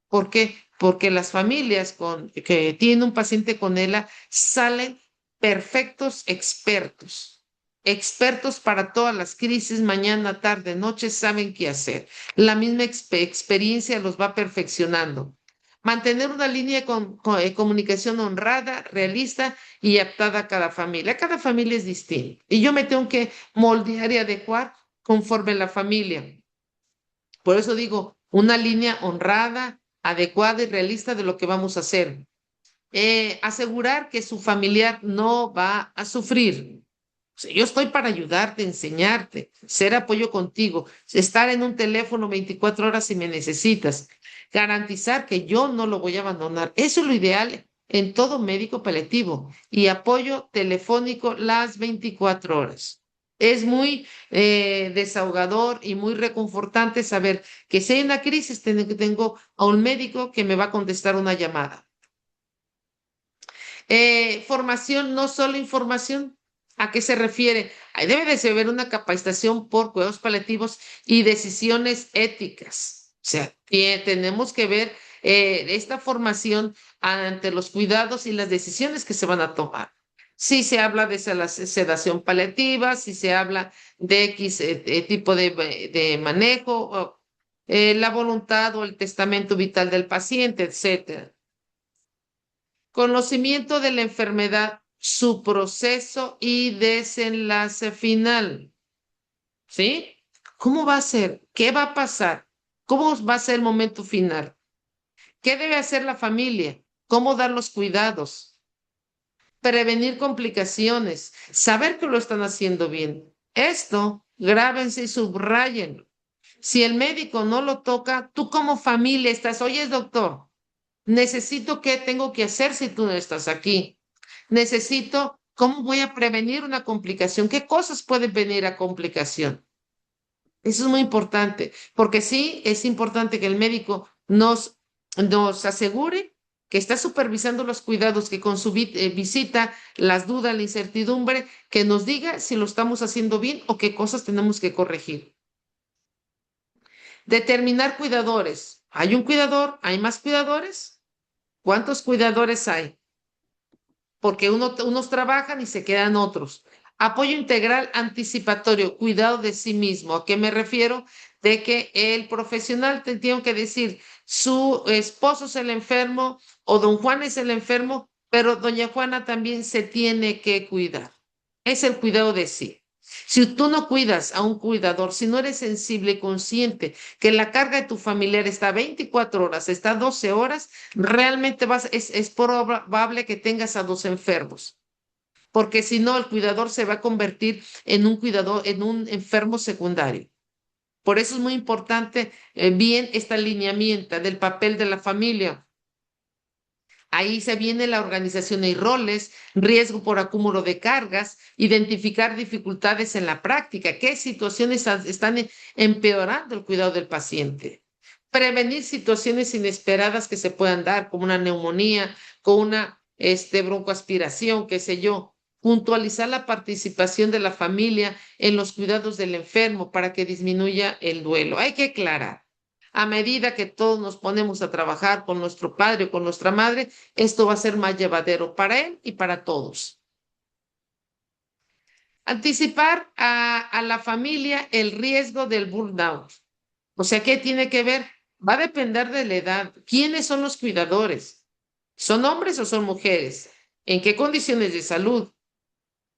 ¿Por qué? Porque las familias que tienen un paciente con ELA salen perfectos expertos. Expertos para todas las crisis, mañana, tarde, noche, saben qué hacer. La misma experiencia los va perfeccionando. Mantener una línea de comunicación honrada, realista y adaptada a cada familia. Cada familia es distinta y yo me tengo que moldear y adecuar conforme la familia. Por eso digo, una línea honrada, adecuada y realista de lo que vamos a hacer. Asegurar que su familiar no va a sufrir. O sea, yo estoy para ayudarte, enseñarte, ser apoyo contigo, estar en un teléfono 24 horas si me necesitas, garantizar que yo no lo voy a abandonar. Eso es lo ideal en todo médico paliativo y apoyo telefónico las 24 horas. Es muy desahogador y muy reconfortante saber que si hay una crisis, tengo a un médico que me va a contestar una llamada. Formación, no solo información. ¿A qué se refiere? Ahí debe de haber una capacitación por cuidados paliativos y decisiones éticas. O sea, tenemos que ver esta formación ante los cuidados y las decisiones que se van a tomar. Si se habla de sedación paliativa, si se habla de X tipo de manejo, la voluntad o el testamento vital del paciente, etcétera. Conocimiento de la enfermedad, su proceso y desenlace final. ¿Sí? ¿Cómo va a ser? ¿Qué va a pasar? ¿Cómo va a ser el momento final? ¿Qué debe hacer la familia? ¿Cómo dar los cuidados? Prevenir complicaciones, saber que lo están haciendo bien. Esto grábense y subrayen. Si el médico no lo toca, tú como familia estás, oye, doctor, necesito qué tengo que hacer si tú no estás aquí. Necesito, ¿cómo voy a prevenir una complicación? ¿Qué cosas pueden venir a complicación? Eso es muy importante, porque sí es importante que el médico nos asegure que está supervisando los cuidados, que con su visita, las dudas, la incertidumbre, que nos diga si lo estamos haciendo bien o qué cosas tenemos que corregir. Determinar cuidadores. ¿Hay un cuidador? ¿Hay más cuidadores? ¿Cuántos cuidadores hay? Porque unos trabajan y se quedan otros. Apoyo integral anticipatorio, cuidado de sí mismo. ¿A qué me refiero? De que el profesional te tiene que decir, su esposo es el enfermo o don Juan es el enfermo, pero doña Juana también se tiene que cuidar. Es el cuidado de sí. Si tú no cuidas a un cuidador, si no eres sensible y consciente que la carga de tu familiar está 24 horas, está 12 horas, realmente es probable que tengas a dos enfermos, porque si no, el cuidador se va a convertir en un cuidador, en un enfermo secundario. Por eso es muy importante bien esta alineamiento del papel de la familia. Ahí se viene la organización y roles, riesgo por acúmulo de cargas, identificar dificultades en la práctica, qué situaciones están empeorando el cuidado del paciente, prevenir situaciones inesperadas que se puedan dar, como una neumonía, con una broncoaspiración, qué sé yo, puntualizar la participación de la familia en los cuidados del enfermo para que disminuya el duelo. Hay que aclarar. A medida que todos nos ponemos a trabajar con nuestro padre o con nuestra madre, esto va a ser más llevadero para él y para todos. Anticipar a la familia el riesgo del burnout. O sea, ¿qué tiene que ver? Va a depender de la edad. ¿Quiénes son los cuidadores? ¿Son hombres o son mujeres? ¿En qué condiciones de salud?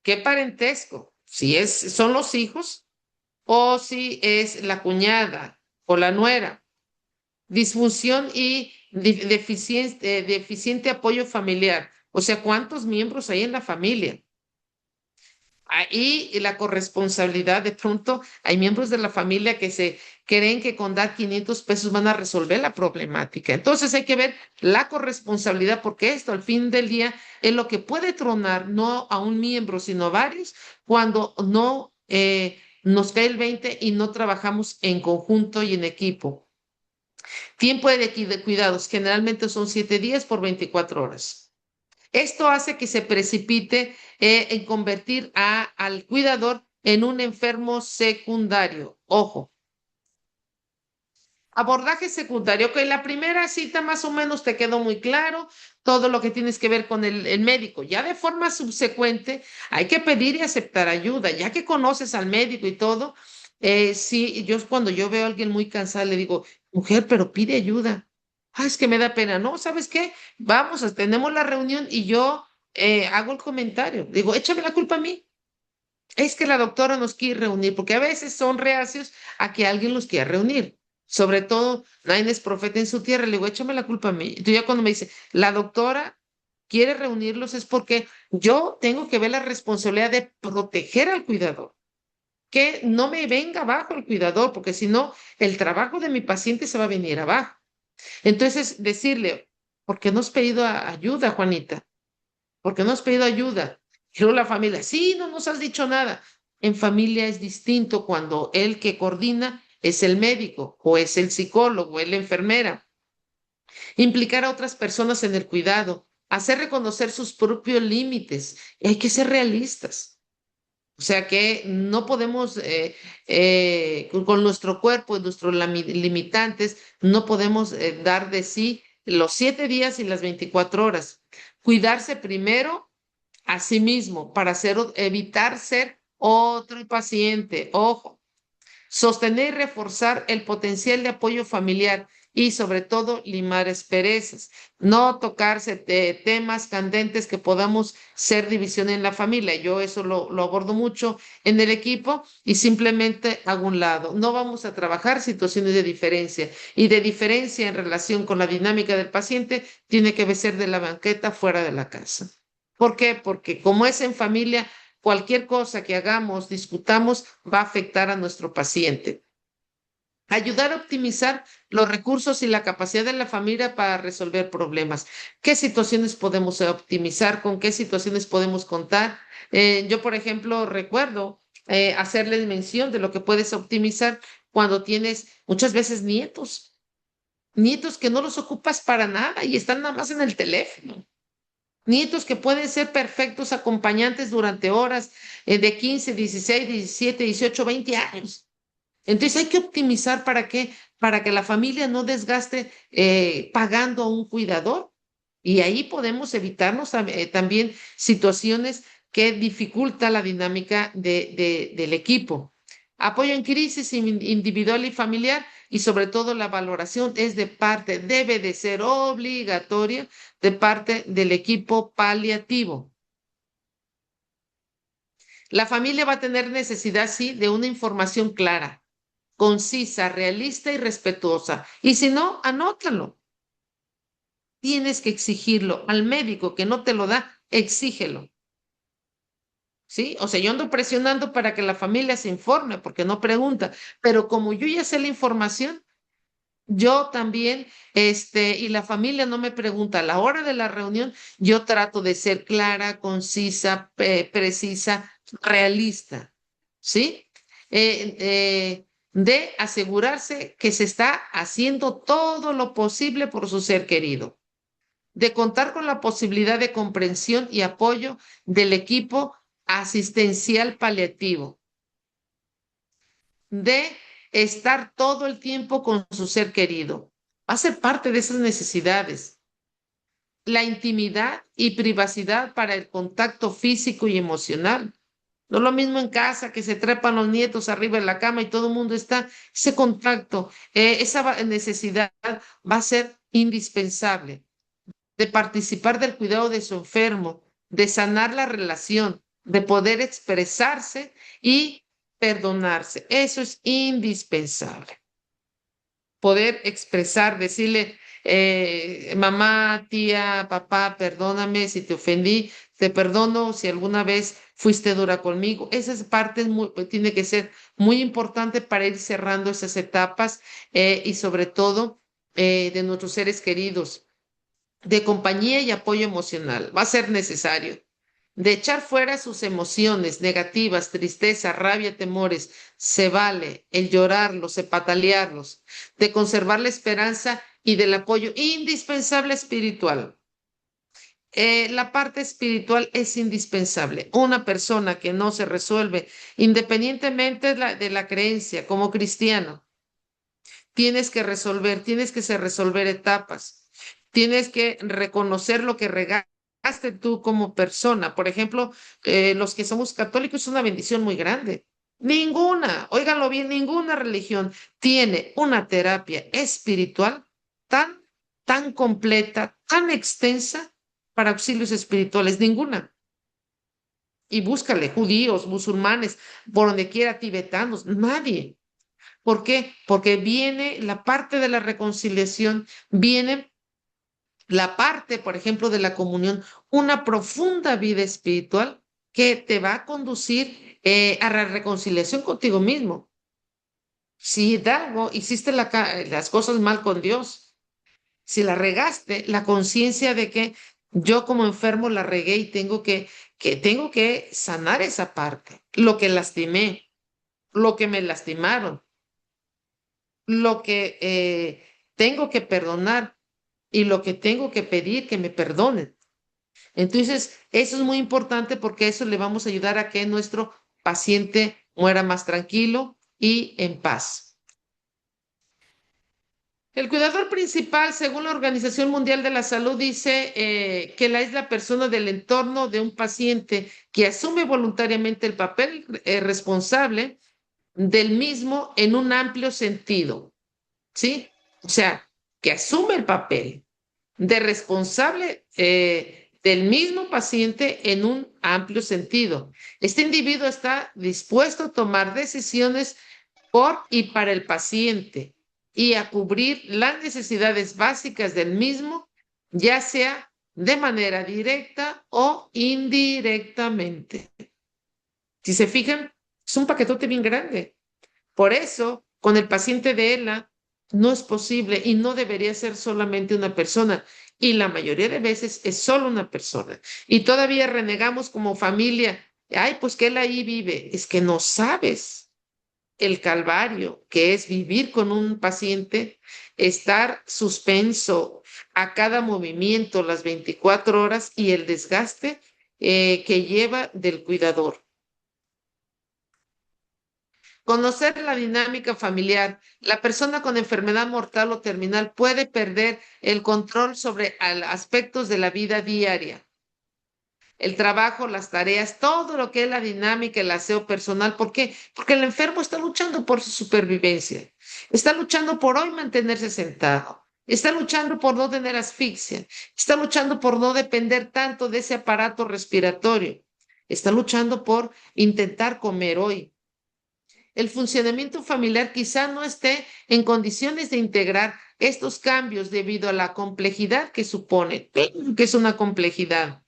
¿Qué parentesco? Si son los hijos o si es la cuñada o la nuera. Disfunción y deficiente apoyo familiar. O sea, ¿cuántos miembros hay en la familia? Ahí la corresponsabilidad, de pronto hay miembros de la familia que se creen que con dar 500 pesos van a resolver la problemática. Entonces hay que ver la corresponsabilidad porque esto al fin del día es lo que puede tronar no a un miembro, sino a varios cuando no nos cae el 20 y no trabajamos en conjunto y en equipo. Tiempo de cuidados, generalmente son 7 días por 24 horas. Esto hace que se precipite en convertir al cuidador en un enfermo secundario. Ojo. Abordaje secundario. Ok, la primera cita más o menos te quedó muy claro todo lo que tienes que ver con el médico. Ya de forma subsecuente hay que pedir y aceptar ayuda. Ya que conoces al médico y todo, sí, cuando yo veo a alguien muy cansada le digo, mujer, pero pide ayuda. Ah, es que me da pena. No, ¿sabes qué? Vamos, tenemos la reunión y yo hago el comentario. Digo, échame la culpa a mí. Es que la doctora nos quiere reunir, porque a veces son reacios a que alguien los quiera reunir. Sobre todo, nadie es profeta en su tierra. Le digo, échame la culpa a mí. Entonces ya cuando me dice, la doctora quiere reunirlos es porque yo tengo que ver la responsabilidad de proteger al cuidador, que no me venga abajo el cuidador, porque si no, el trabajo de mi paciente se va a venir abajo. Entonces, decirle, ¿por qué no has pedido ayuda, Juanita? ¿Por qué no has pedido ayuda? Y luego la familia, sí, no nos has dicho nada. En familia es distinto cuando el que coordina es el médico o es el psicólogo, es la enfermera. Implicar a otras personas en el cuidado, hacer reconocer sus propios límites. Y hay que ser realistas. O sea que no podemos, con nuestro cuerpo y nuestros limitantes, no podemos dar de sí los 7 días y las 24 horas. Cuidarse primero a sí mismo para evitar ser otro paciente. Ojo, sostener y reforzar el potencial de apoyo familiar y sobre todo limar asperezas. No tocarse temas candentes que podamos ser división en la familia. Yo eso lo abordo mucho en el equipo y simplemente hago un lado. No vamos a trabajar situaciones de diferencia y de diferencia en relación con la dinámica del paciente tiene que ser de la banqueta fuera de la casa. ¿Por qué? Porque como es en familia, cualquier cosa que hagamos, discutamos, va a afectar a nuestro paciente. Ayudar a optimizar los recursos y la capacidad de la familia para resolver problemas. ¿Qué situaciones podemos optimizar? ¿Con qué situaciones podemos contar? Yo, por ejemplo, recuerdo hacerles mención de lo que puedes optimizar cuando tienes muchas veces nietos que no los ocupas para nada y están nada más en el teléfono. Nietos que pueden ser perfectos acompañantes durante horas de 15, 16, 17, 18, 20 años. Entonces hay que optimizar para qué, para que la familia no desgaste pagando a un cuidador. Y ahí podemos evitarnos también situaciones que dificultan la dinámica del equipo. Apoyo en crisis individual y familiar y sobre todo la valoración es de parte, debe de ser obligatoria de parte del equipo paliativo. La familia va a tener necesidad, sí, de una información clara, concisa, realista y respetuosa. Y si no, anótalo. Tienes que exigirlo. Al médico que no te lo da, exígelo. ¿Sí? O sea, yo ando presionando para que la familia se informe porque no pregunta, pero como yo ya sé la información, yo también, y la familia no me pregunta a la hora de la reunión, yo trato de ser clara, concisa, precisa, realista, ¿sí? De asegurarse que se está haciendo todo lo posible por su ser querido, de contar con la posibilidad de comprensión y apoyo del equipo asistencial paliativo, de estar todo el tiempo con su ser querido. Va a ser parte de esas necesidades. La intimidad y privacidad para el contacto físico y emocional. No es lo mismo en casa que se trepan los nietos arriba de la cama y todo el mundo está. Ese contacto, esa necesidad va a ser indispensable de participar del cuidado de su enfermo, de sanar la relación, de poder expresarse y perdonarse. Eso es indispensable. Poder expresar, decirle, mamá, tía, papá, perdóname si te ofendí, te perdono si alguna vez fuiste dura conmigo. Esa es parte tiene que ser muy importante para ir cerrando esas etapas y sobre todo de nuestros seres queridos, de compañía y apoyo emocional. Va a ser necesario de echar fuera sus emociones negativas, tristeza, rabia, temores. Se vale el llorarlos, el patalearlos, de conservar la esperanza y del apoyo indispensable espiritual. La parte espiritual es indispensable. Una persona que no se resuelve, independientemente de la creencia, como cristiano, tienes que resolver etapas, tienes que reconocer lo que regaste tú como persona. Por ejemplo, los que somos católicos es una bendición muy grande. Ninguna, óiganlo bien, ninguna religión tiene una terapia espiritual tan, tan completa, tan extensa para auxilios espirituales, ninguna. Y búscale, judíos, musulmanes, por donde quiera, tibetanos, nadie. ¿Por qué? Porque viene la parte de la reconciliación, viene la parte, por ejemplo, de la comunión, una profunda vida espiritual que te va a conducir a la reconciliación contigo mismo. Si algo hiciste las cosas mal con Dios, si la regaste, la conciencia de que yo como enfermo la regué y tengo que sanar esa parte, lo que lastimé, lo que me lastimaron, lo que tengo que perdonar y lo que tengo que pedir que me perdonen. Entonces, eso es muy importante porque eso le vamos a ayudar a que nuestro paciente muera más tranquilo y en paz. El cuidador principal, según la Organización Mundial de la Salud, dice que es la persona del entorno de un paciente que asume voluntariamente el papel responsable del mismo en un amplio sentido. ¿Sí? O sea, que asume el papel de responsable del mismo paciente en un amplio sentido. Este individuo está dispuesto a tomar decisiones por y para el paciente y a cubrir las necesidades básicas del mismo, ya sea de manera directa o indirectamente. Si se fijan, es un paquetote bien grande. Por eso, con el paciente de ELA, no es posible y no debería ser solamente una persona. Y la mayoría de veces es solo una persona. Y todavía renegamos como familia. Ay, pues que él ahí vive. Es que no sabes el calvario que es vivir con un paciente, estar suspenso a cada movimiento las 24 horas y el desgaste que lleva del cuidador. Conocer la dinámica familiar. La persona con enfermedad mortal o terminal puede perder el control sobre aspectos de la vida diaria, el trabajo, las tareas, todo lo que es la dinámica, el aseo personal. ¿Por qué? Porque el enfermo está luchando por su supervivencia, está luchando por hoy mantenerse sentado, está luchando por no tener asfixia, está luchando por no depender tanto de ese aparato respiratorio, está luchando por intentar comer hoy. El funcionamiento familiar quizá no esté en condiciones de integrar estos cambios debido a la complejidad que supone, que es una complejidad.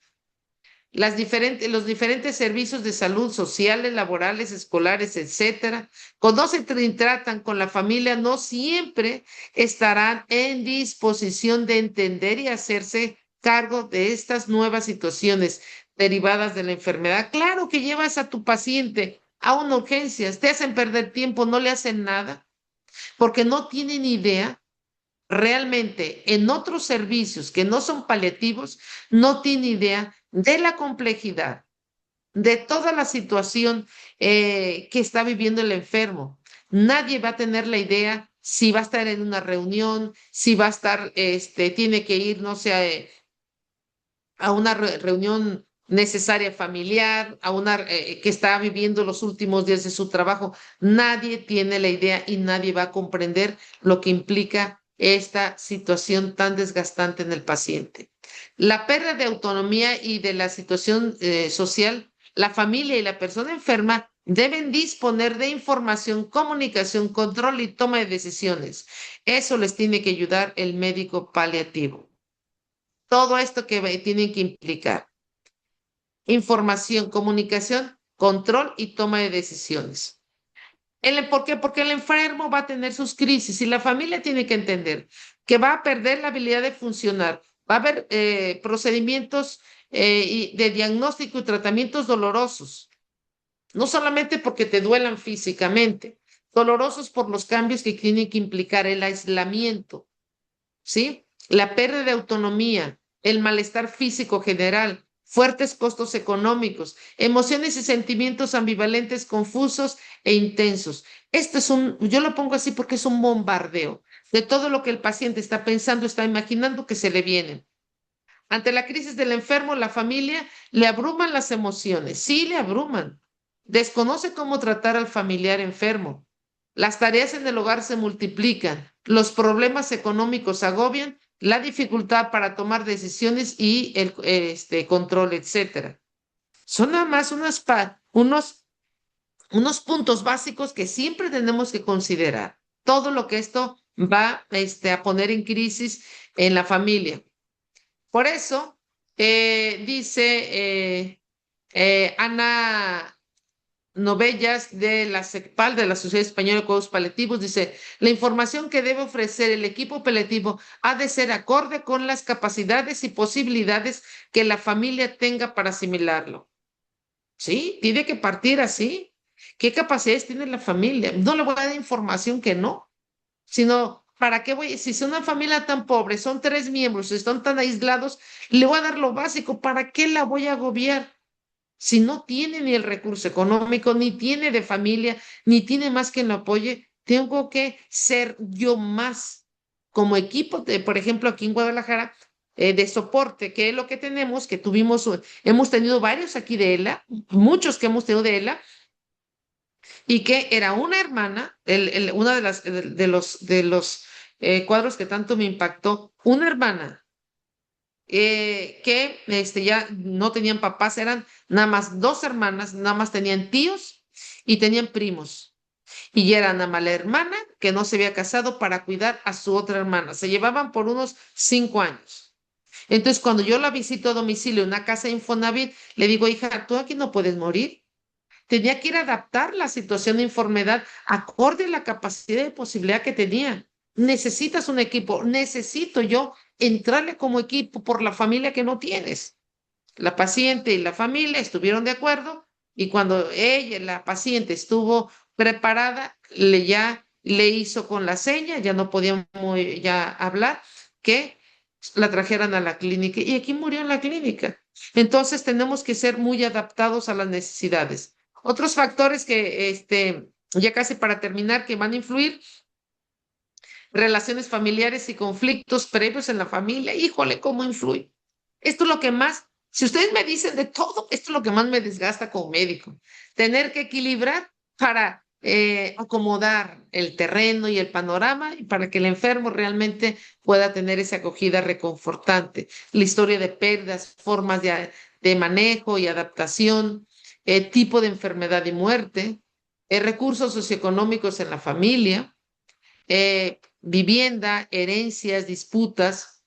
Los diferentes servicios de salud sociales, laborales, escolares, etcétera, conocen y tratan con la familia, no siempre estarán en disposición de entender y hacerse cargo de estas nuevas situaciones derivadas de la enfermedad. Claro que llevas a tu paciente a una urgencia, te hacen perder tiempo, no le hacen nada, porque no tienen idea realmente en otros servicios que no son paliativos, no tienen idea de la complejidad, de toda la situación que está viviendo el enfermo. Nadie va a tener la idea si va a estar en una reunión, si va a estar, tiene que ir, no sé, a una reunión necesaria familiar, a una que está viviendo los últimos días de su trabajo. Nadie tiene la idea y nadie va a comprender lo que implica esta situación tan desgastante en el paciente. La pérdida de autonomía y de la situación social, la familia y la persona enferma deben disponer de información, comunicación, control y toma de decisiones. Eso les tiene que ayudar el médico paliativo. Todo esto que tienen que implicar información, comunicación, control y toma de decisiones. ¿Por qué? Porque el enfermo va a tener sus crisis y la familia tiene que entender que va a perder la habilidad de funcionar. Va a haber procedimientos de diagnóstico y tratamientos dolorosos, no solamente porque te duelan físicamente, dolorosos por los cambios que tienen que implicar el aislamiento, ¿sí? La pérdida de autonomía, el malestar físico general, fuertes costos económicos, emociones y sentimientos ambivalentes, confusos e intensos. Yo lo pongo así porque es un bombardeo de todo lo que el paciente está pensando, está imaginando que se le vienen. Ante la crisis del enfermo, la familia le abruman las emociones, sí le abruman. Desconoce cómo tratar al familiar enfermo. Las tareas en el hogar se multiplican, los problemas económicos agobian, la dificultad para tomar decisiones y el control, etcétera. Son nada más unos puntos básicos que siempre tenemos que considerar. Todo lo que esto va a poner en crisis en la familia. Por eso, dice Ana Novellas de la SECPAL, de la Sociedad Española de Cuidados Paliativos, dice, la información que debe ofrecer el equipo paliativo ha de ser acorde con las capacidades y posibilidades que la familia tenga para asimilarlo. Sí, tiene que partir así. ¿Qué capacidades tiene la familia? No le voy a dar información que no, sino, ¿para qué voy? Si es una familia tan pobre, son 3 miembros, están tan aislados, le voy a dar lo básico, ¿para qué la voy a agobiar? Si no tiene ni el recurso económico, ni tiene de familia, ni tiene más quien lo apoye, tengo que ser yo más como equipo, por ejemplo, aquí en Guadalajara, de soporte, que es lo que tenemos, que tuvimos, hemos tenido varios aquí de ELA, muchos que hemos tenido de ELA, y que era una hermana, una de los cuadros que tanto me impactó, una hermana que ya no tenían papás, eran nada más dos hermanas, nada más tenían tíos y tenían primos. Y era nada más la hermana que no se había casado para cuidar a su otra hermana. Se llevaban por unos 5 años. Entonces, cuando yo la visito a domicilio en una casa de Infonavit, le digo, hija, tú aquí no puedes morir. tenía que ir a adaptar la situación de enfermedad acorde a la capacidad y posibilidad que tenía. Necesitas un equipo, necesito yo entrarle como equipo por la familia que no tienes. La paciente y la familia estuvieron de acuerdo y cuando ella, la paciente, estuvo preparada, ya le hizo con la seña, ya no podíamos ya hablar, que la trajeran a la clínica y aquí murió en la clínica. Entonces tenemos que ser muy adaptados a las necesidades. Otros factores que, ya casi para terminar, que van a influir, relaciones familiares y conflictos previos en la familia. Híjole, ¿cómo influye? Esto es lo que más, si ustedes me dicen de todo, esto es lo que más me desgasta como médico. Tener que equilibrar para acomodar el terreno y el panorama y para que el enfermo realmente pueda tener esa acogida reconfortante. La historia de pérdidas, formas de manejo y adaptación, tipo de enfermedad y muerte, recursos socioeconómicos en la familia, vivienda, herencias, disputas,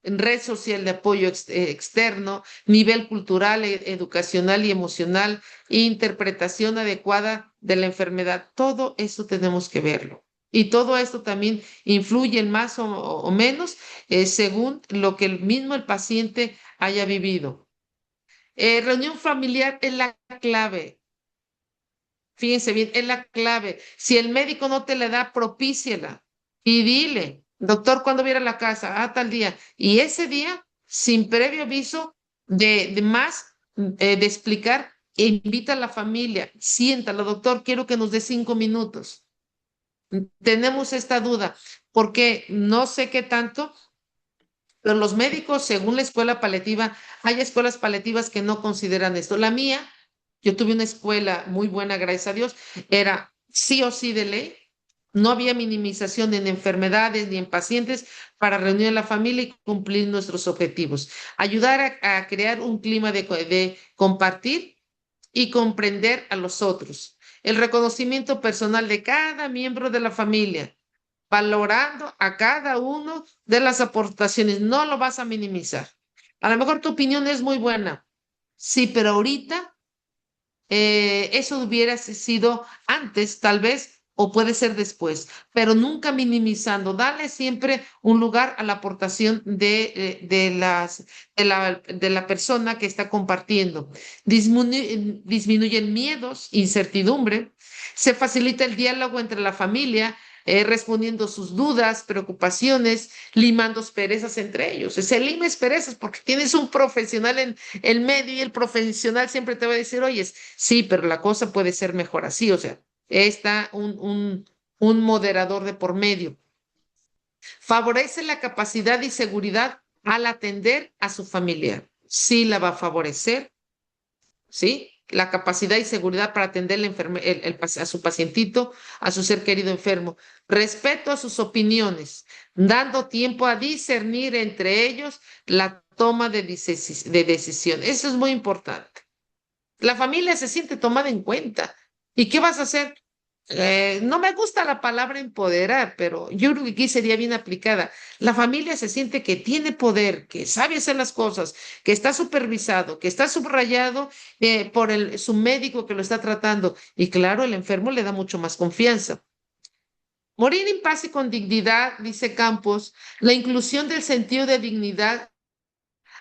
red social de apoyo externo, nivel cultural, educacional y emocional, interpretación adecuada de la enfermedad. Todo eso tenemos que verlo. Y todo esto también influye en más o menos según lo que el paciente haya vivido. Reunión familiar es la clave. Fíjense bien, es la clave. Si el médico no te la da, propíciela y dile, doctor, ¿cuándo viene a la casa? Ah, tal día. Y ese día, sin previo aviso de explicar, invita a la familia, siéntalo, doctor, quiero que nos dé 5 minutos. Tenemos esta duda, porque no sé qué tanto, pero los médicos, según la escuela paliativa, hay escuelas paliativas que no consideran esto. La mía, yo tuve una escuela muy buena, gracias a Dios, era sí o sí de ley. No había minimización en enfermedades ni en pacientes para reunir a la familia y cumplir nuestros objetivos. Ayudar a crear un clima de compartir y comprender a los otros. El reconocimiento personal de cada miembro de la familia, valorando a cada uno de las aportaciones. No lo vas a minimizar. A lo mejor tu opinión es muy buena. Sí, pero ahorita eso hubiera sido antes, tal vez, o puede ser después, pero nunca minimizando. Dale siempre un lugar a la aportación de la persona que está compartiendo. Disminuyen miedos, incertidumbre, se facilita el diálogo entre la familia. Respondiendo sus dudas, preocupaciones, limando perezas entre ellos. Se limes perezas porque tienes un profesional en el medio y el profesional siempre te va a decir, oye, sí, pero la cosa puede ser mejor así, o sea, está un moderador de por medio. Favorece la capacidad y seguridad al atender a su familiar. Sí la va a favorecer, ¿sí? La capacidad y seguridad para atender a su pacientito, a su ser querido enfermo. Respeto a sus opiniones, dando tiempo a discernir entre ellos la toma de decisión. Eso es muy importante. La familia se siente tomada en cuenta. ¿Y qué vas a hacer? No me gusta la palabra empoderar, pero yo creo que aquí sería bien aplicada. La familia se siente que tiene poder, que sabe hacer las cosas, que está supervisado, que está subrayado por su médico que lo está tratando. Y claro, el enfermo le da mucho más confianza. Morir en paz y con dignidad, dice Campos, la inclusión del sentido de dignidad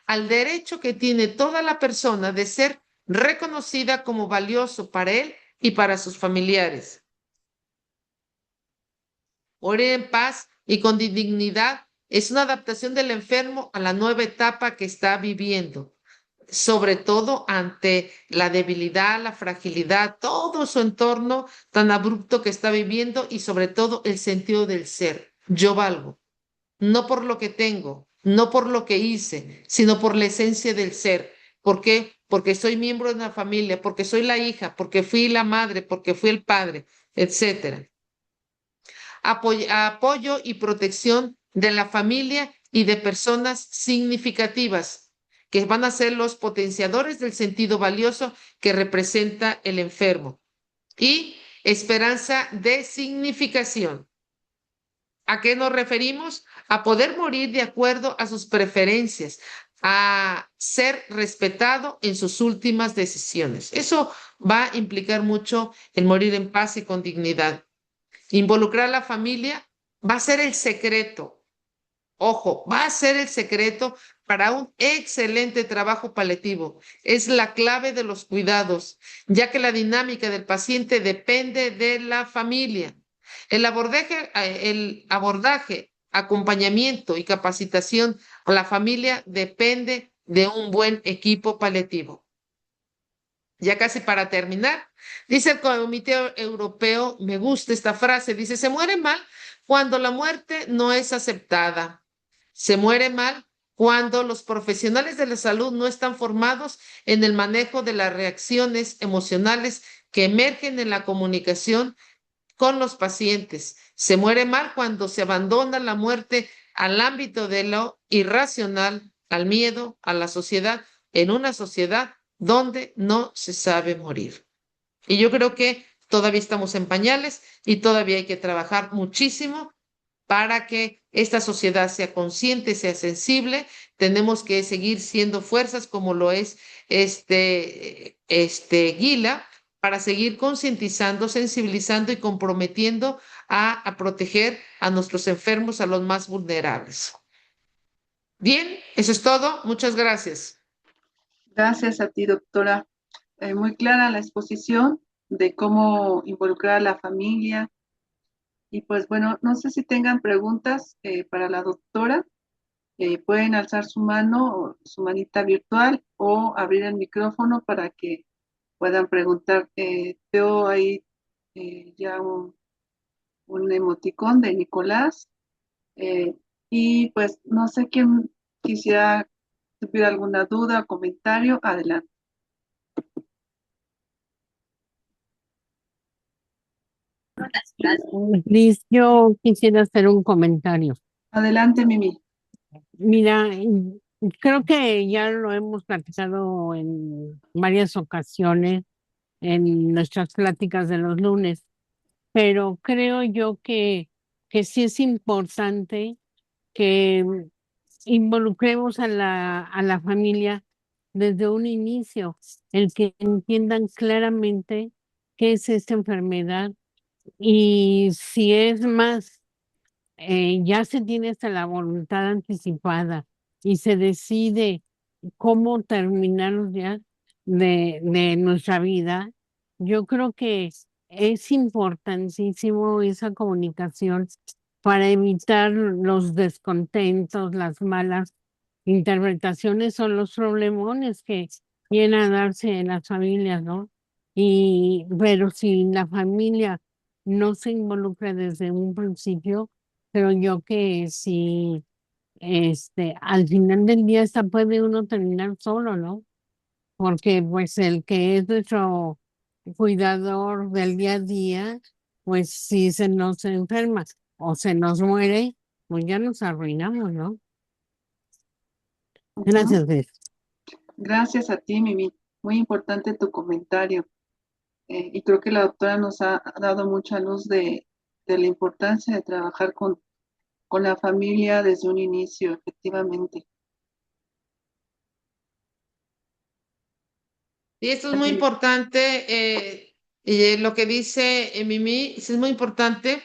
al derecho que tiene toda la persona de ser reconocida como valioso para él y para sus familiares. Morir en paz y con dignidad es una adaptación del enfermo a la nueva etapa que está viviendo, sobre todo ante la debilidad, la fragilidad, todo su entorno tan abrupto que está viviendo y sobre todo el sentido del ser. Yo valgo, no por lo que tengo, no por lo que hice, sino por la esencia del ser. ¿Por qué? Porque soy miembro de una familia, porque soy la hija, porque fui la madre, porque fui el padre, etcétera. Apoyo y protección de la familia y de personas significativas que van a ser los potenciadores del sentido valioso que representa el enfermo. Y esperanza de significación. ¿A qué nos referimos? A poder morir de acuerdo a sus preferencias, a ser respetado en sus últimas decisiones. Eso va a implicar mucho el morir en paz y con dignidad. Involucrar a la familia va a ser el secreto. Ojo, va a ser el secreto para un excelente trabajo paliativo. Es la clave de los cuidados, ya que la dinámica del paciente depende de la familia. El abordaje, acompañamiento y capacitación a la familia depende de un buen equipo paliativo. Ya casi para terminar, dice el Comité Europeo, me gusta esta frase, dice, se muere mal cuando la muerte no es aceptada. Se muere mal cuando los profesionales de la salud no están formados en el manejo de las reacciones emocionales que emergen en la comunicación con los pacientes. Se muere mal cuando se abandona la muerte al ámbito de lo irracional, al miedo, a la sociedad, en una sociedad donde no se sabe morir. Y yo creo que todavía estamos en pañales y todavía hay que trabajar muchísimo para que esta sociedad sea consciente, sea sensible. Tenemos que seguir siendo fuerzas como lo es Gila, para seguir concientizando, sensibilizando y comprometiendo a proteger a nuestros enfermos, a los más vulnerables. Bien, eso es todo. Muchas gracias. Gracias a ti, doctora. Muy clara la exposición de cómo involucrar a la familia. Y pues bueno, no sé si tengan preguntas para la doctora. Pueden alzar su mano o su manita virtual o abrir el micrófono para que puedan preguntar. Veo ahí ya un emoticón de Nicolás. eh, y pues no sé quién quisiera, si tuviera alguna duda o comentario, adelante. Liz, yo quisiera hacer un comentario. Adelante, Mimi. Mira, creo que ya lo hemos platicado en varias ocasiones en nuestras pláticas de los lunes, pero creo yo que sí es importante que involucremos a la familia desde un inicio, el que entiendan claramente qué es esta enfermedad y si es más ya se tiene hasta la voluntad anticipada y se decide cómo terminar los días de nuestra vida, yo creo que es importantísimo esa comunicación para evitar los descontentos, las malas interpretaciones o los problemones que vienen a darse en las familias, ¿no? Pero si la familia no se involucra desde un principio, creo yo que si al final del día hasta puede uno terminar solo, ¿no? Porque pues el que es nuestro cuidador del día a día, pues si se nos enferma o se nos muere, pues ya nos arruinamos, ¿no? Ujú. Gracias, Beth. Gracias a ti, Mimi. Muy importante tu comentario. Y creo que la doctora nos ha dado mucha luz de la importancia de trabajar con la familia desde un inicio, efectivamente. Y esto es muy Así, importante, y lo que dice Mimi, sí es muy importante.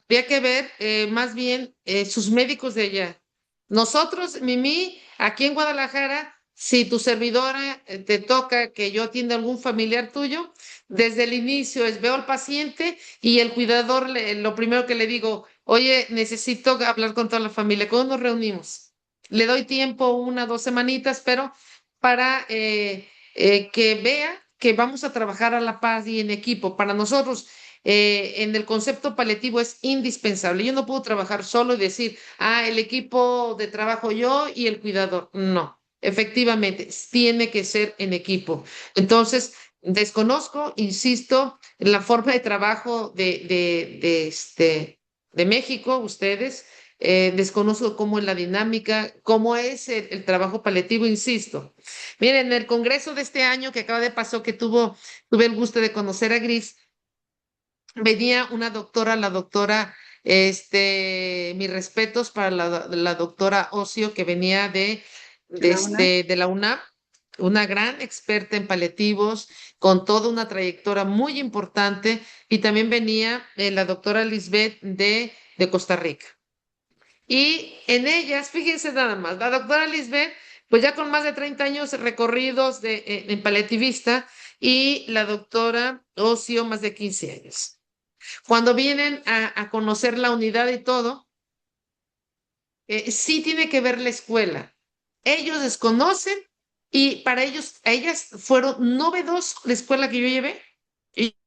Habría que ver más bien sus médicos de allá. Nosotros, Mimi, aquí en Guadalajara, si tu servidora te toca que yo atienda a algún familiar tuyo, desde el inicio es veo al paciente y el cuidador, lo primero que le digo, oye, necesito hablar con toda la familia. ¿Cuándo nos reunimos? Le doy tiempo, 1, 2 semanitas, pero para que vea que vamos a trabajar a la paz y en equipo. Para nosotros, en el concepto paliativo es indispensable. Yo no puedo trabajar solo y decir, el equipo de trabajo yo y el cuidador. No, efectivamente, tiene que ser en equipo. Entonces, desconozco, insisto, en la forma de trabajo de México, ustedes. Desconozco cómo es la dinámica, cómo es el trabajo paliativo, insisto. Miren, en el congreso de este año que acaba de pasar, que tuve el gusto de conocer a Gris, venía una doctora, la doctora, mis respetos para la doctora Ocio, que venía de la UNAM. de la UNAM, una gran experta en paliativos, con toda una trayectoria muy importante, y también venía la doctora Lisbeth de Costa Rica. Y en ellas, fíjense nada más, la doctora Lisbeth, pues ya con más de 30 años recorridos en paliativista, y la doctora Ocio más de 15 años. Cuando vienen a conocer la unidad y todo, sí tiene que ver la escuela. Ellos desconocen y para ellos, a ellas fueron novedoso la escuela que yo llevé. Y,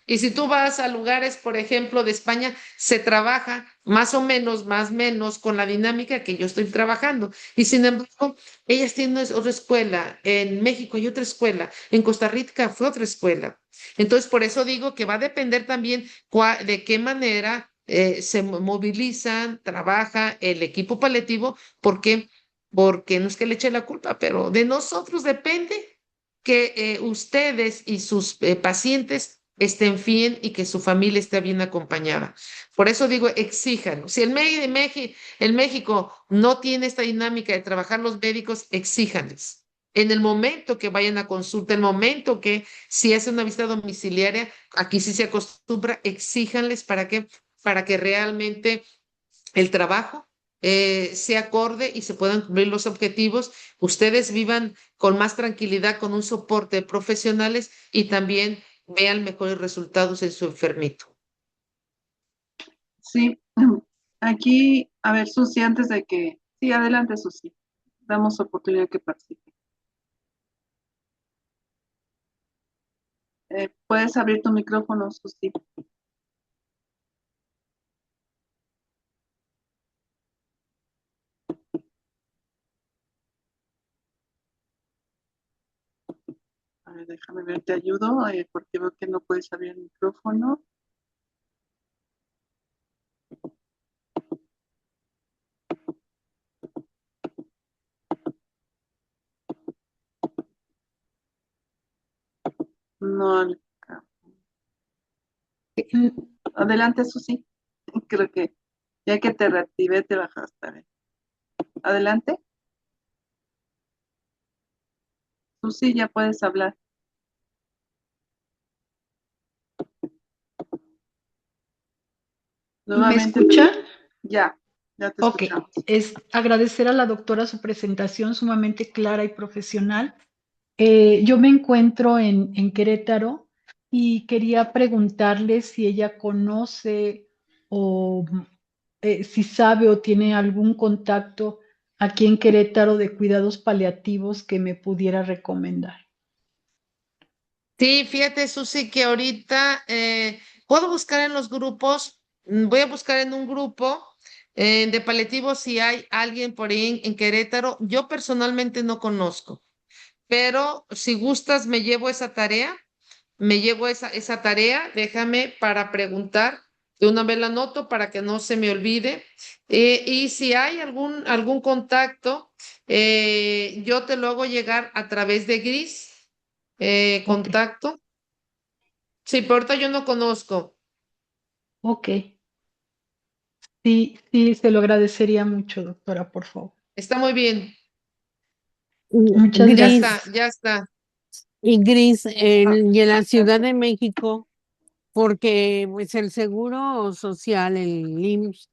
y si tú vas a lugares, por ejemplo, de España, se trabaja más o menos, más o menos, con la dinámica que yo estoy trabajando. Y sin embargo, ellas tienen otra escuela. En México hay otra escuela. En Costa Rica fue otra escuela. Entonces, por eso digo que va a depender también de qué manera se movilizan, trabaja el equipo paliativo, porque no es que le eche la culpa, pero de nosotros depende que ustedes y sus pacientes estén bien y que su familia esté bien acompañada. Por eso digo, exíjanlo. Si el México no tiene esta dinámica de trabajar los médicos, exíjanles. En el momento que vayan a consulta, el momento que si hace una visita domiciliaria, aquí sí se acostumbra, exíjanles para que realmente el trabajo sea acorde y se puedan cumplir los objetivos, ustedes vivan con más tranquilidad, con un soporte de profesionales, y también vean mejores resultados en su enfermito. Sí, aquí, a ver, Susi, antes de que, sí, adelante, Susi, damos oportunidad que participe. Puedes abrir tu micrófono, Susi. A ver, déjame ver, te ayudo, porque veo que no puedes abrir el micrófono. No, adelante, Susi. Creo que ya que te reactivé, te bajaste. A ver. Adelante. Susi, ya puedes hablar. ¿Me Nuevamente. escucha? Ya, ya te Ok, escuchamos. es agradecer a la doctora su presentación sumamente clara y profesional. Yo me encuentro en Querétaro y quería preguntarle si ella conoce o si sabe o tiene algún contacto aquí en Querétaro de cuidados paliativos que me pudiera recomendar. Sí, fíjate, Susi, que ahorita puedo buscar en los grupos, voy a buscar en un grupo de paliativos si hay alguien por ahí en Querétaro. Yo personalmente no conozco, pero si gustas me llevo esa tarea, esa tarea, déjame para preguntar, de una vez la anoto para que no se me olvide. Y si hay algún contacto, yo te lo hago llegar a través de Gris, Ok, contacto. Sí, pero ahorita yo no conozco. ok. Sí, sí, se lo agradecería mucho, doctora, por favor. Está muy bien. Muchas Ya gracias. está, Gris, ya está. y Gris, Ah, y en la Ciudad de México, porque pues el Seguro Social, el IMSS,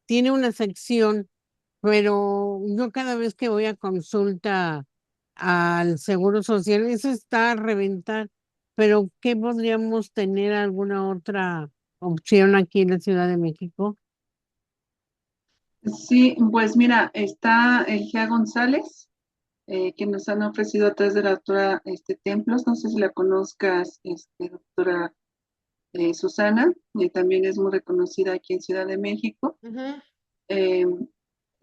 tiene una sección, pero yo cada vez que voy a consulta al Seguro Social, eso está a reventar. Pero ¿qué podríamos tener alguna otra opción aquí en la Ciudad de México? sí, pues mira, está el GEA González, que nos han ofrecido a través de la doctora Templos, no sé si la conozcas, doctora Susana, también es muy reconocida aquí en Ciudad de México. Ujú. Eh,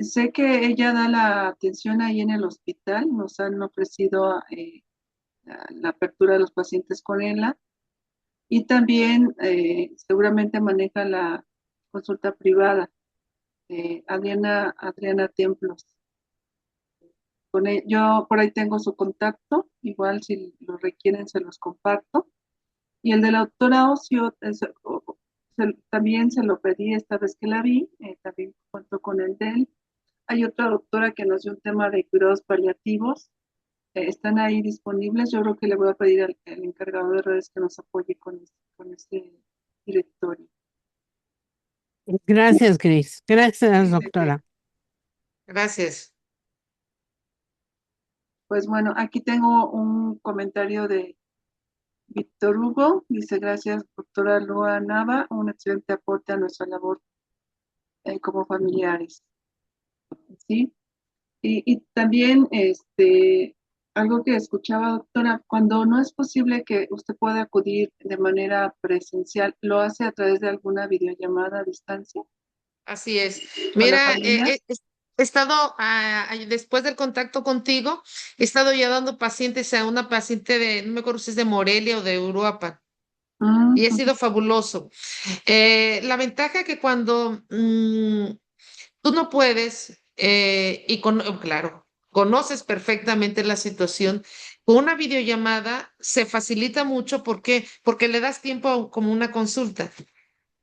Sé que ella da la atención ahí en el hospital, nos han ofrecido la apertura de los pacientes con ella, y también seguramente maneja la consulta privada. Adriana Templos. Yo por ahí tengo su contacto, igual si lo requieren se los comparto. Y el de la doctora Ocio, también se lo pedí esta vez que la vi, también cuento con el de él. hay otra doctora que nos dio un tema de cuidados paliativos. Están ahí disponibles. Yo creo que le voy a pedir al encargado de redes que nos apoye con este directorio. Gracias, Cris. Gracias, Sí, de qué. doctora. Gracias. Pues bueno, aquí tengo un comentario de Víctor Hugo. Dice, gracias, doctora Lua Nava, un excelente aporte a nuestra labor como familiares. ¿Sí? Y también algo que escuchaba, doctora, cuando no es posible que usted pueda acudir de manera presencial, ¿lo hace a través de alguna videollamada a distancia Así es. con la Mira, familia? he estado, después del contacto contigo, he estado ya dando pacientes a una paciente de, no me acuerdo si es de Morelia o de Uruapan, y ha Ujú. sido fabuloso. La ventaja que cuando tú no puedes, claro, conoces perfectamente la situación, con una videollamada se facilita mucho. ¿Por qué? Porque le das tiempo como una consulta.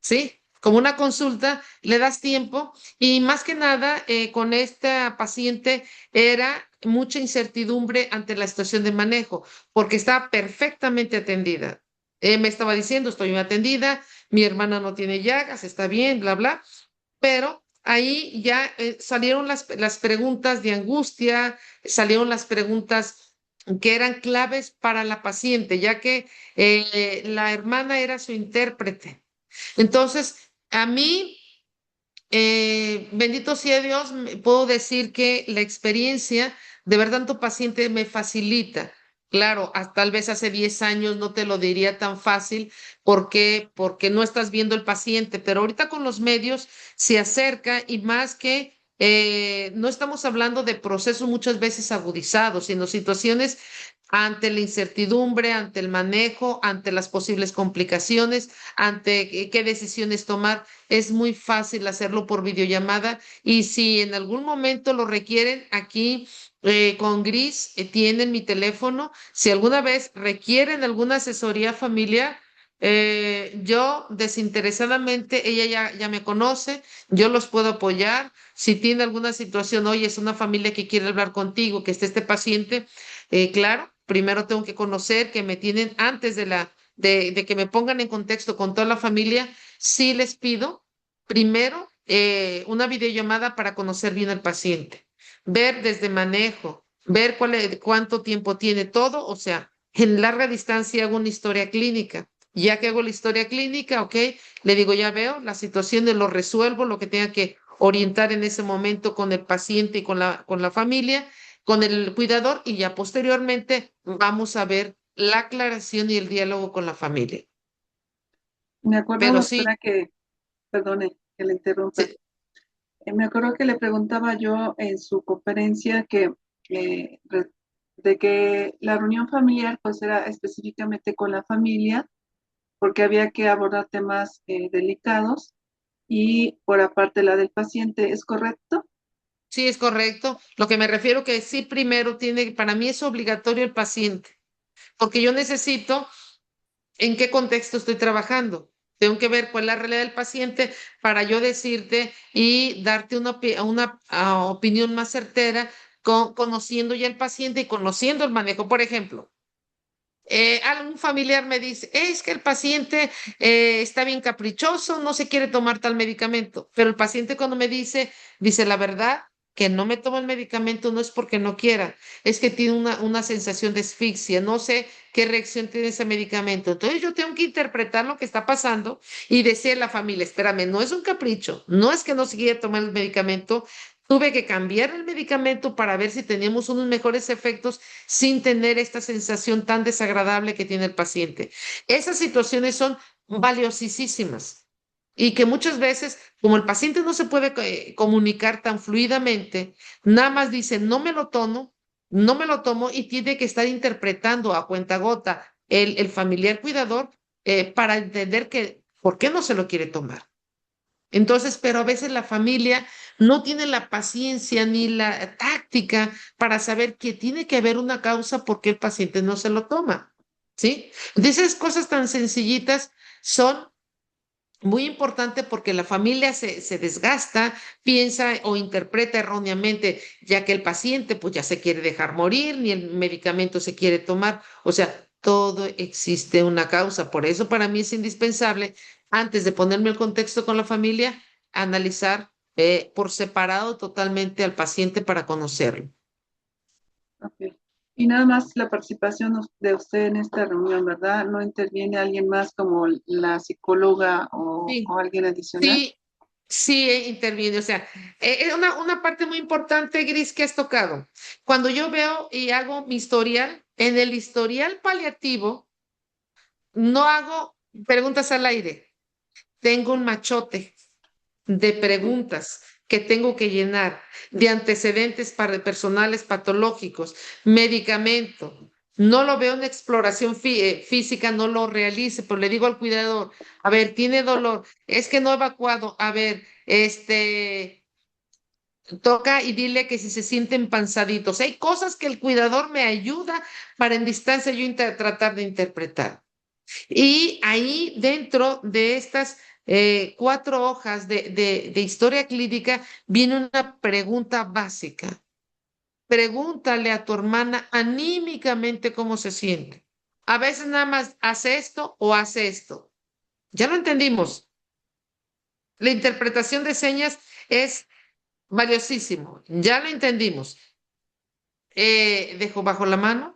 ¿Sí? Como una consulta, le das tiempo y más que nada con esta paciente era mucha incertidumbre ante la situación de manejo, porque estaba perfectamente atendida. Me estaba diciendo, estoy bien atendida, mi hermana no tiene llagas, está bien, bla, bla, pero ahí ya salieron las preguntas de angustia, salieron las preguntas que eran claves para la paciente, ya que la hermana era su intérprete. Entonces, a mí, bendito sea Dios, puedo decir que la experiencia de ver tanto paciente me facilita. Claro, tal vez hace 10 años no te lo diría tan fácil porque no estás viendo el paciente, pero ahorita con los medios se acerca y más que no estamos hablando de procesos muchas veces agudizados, sino situaciones ante la incertidumbre, ante el manejo, ante las posibles complicaciones, ante qué decisiones tomar. Es muy fácil hacerlo por videollamada y si en algún momento lo requieren, aquí con Gris tienen mi teléfono. Si alguna vez requieren alguna asesoría familiar, yo desinteresadamente, ella ya me conoce, yo los puedo apoyar. Si tiene alguna situación, oye, es una familia que quiere hablar contigo, que esté este paciente, claro, primero tengo que conocer que me tienen antes de que me pongan en contexto con toda la familia. Sí les pido primero una videollamada para conocer bien al paciente, ver desde manejo, ver cuánto tiempo tiene todo, o sea, en larga distancia hago una historia clínica. Ya que hago la historia clínica, ok, le digo, ya veo la situación, lo resuelvo, lo que tenga que orientar en ese momento con el paciente y con la familia, con el cuidador, y ya posteriormente vamos a ver la aclaración y el diálogo con la familia. Me acuerdo, Pero sí, doctora, que, perdone que le interrumpa. sí, Me acuerdo que le preguntaba yo en su conferencia eh, re- de que la reunión familiar pues era específicamente con la familia porque había que abordar temas delicados y por aparte la del paciente, ¿es correcto? sí es correcto. Lo que me refiero que sí primero tiene, para mí es obligatorio el paciente, porque yo necesito en qué contexto estoy trabajando. Tengo que ver cuál es la realidad del paciente para yo decirte y darte una opinión más certera conociendo ya el paciente y conociendo el manejo. Por ejemplo, algún familiar me dice, es que el paciente está bien caprichoso, no se quiere tomar tal medicamento, pero el paciente cuando me dice la verdad, que no me toma el medicamento no es porque no quiera, es que tiene una sensación de asfixia, no sé qué reacción tiene ese medicamento. Entonces yo tengo que interpretar lo que está pasando y decirle a la familia, espérame, no es un capricho, no es que no se quiera tomar el medicamento. Tuve que cambiar el medicamento para ver si teníamos unos mejores efectos sin tener esta sensación tan desagradable que tiene el paciente. Esas situaciones son valiosísimas y que muchas veces, como el paciente no se puede comunicar tan fluidamente, nada más dice, no me lo tomo y tiene que estar interpretando a cuentagota el familiar cuidador para entender que, ¿por qué no se lo quiere tomar? Entonces, pero a veces la familia no tiene la paciencia ni la táctica para saber que tiene que haber una causa por qué el paciente no se lo toma, ¿sí? Entonces, cosas tan sencillitas son muy importante porque la familia se desgasta, piensa o interpreta erróneamente, ya que el paciente pues ya se quiere dejar morir, ni el medicamento se quiere tomar. O sea, todo existe una causa. Por eso para mí es indispensable, antes de ponerme el contexto con la familia, analizar por separado totalmente al paciente para conocerlo. Ok. Y nada más la participación de usted en esta reunión, ¿verdad? ¿No interviene alguien más como la psicóloga Sí, o alguien adicional? sí, sí interviene. O sea, es una parte muy importante, Gris, que has tocado. Cuando yo veo y hago mi historial, en el historial paliativo, no hago preguntas al aire. Tengo un machote de preguntas que tengo que llenar, de antecedentes personales patológicos, medicamento. No lo veo en exploración física, no lo realice, pero le digo al cuidador, a ver, tiene dolor, es que no he evacuado, a ver, toca y dile que si se sienten pansaditos. Hay cosas que el cuidador me ayuda para en distancia yo tratar de interpretar. Y ahí dentro de estas 4 hojas de historia clínica viene una pregunta básica. Pregúntale a tu hermana anímicamente cómo se siente. A veces nada más hace esto o hace esto. Ya lo entendimos. La interpretación de señas es valiosísimo. Ya lo entendimos. Dejo bajo la mano.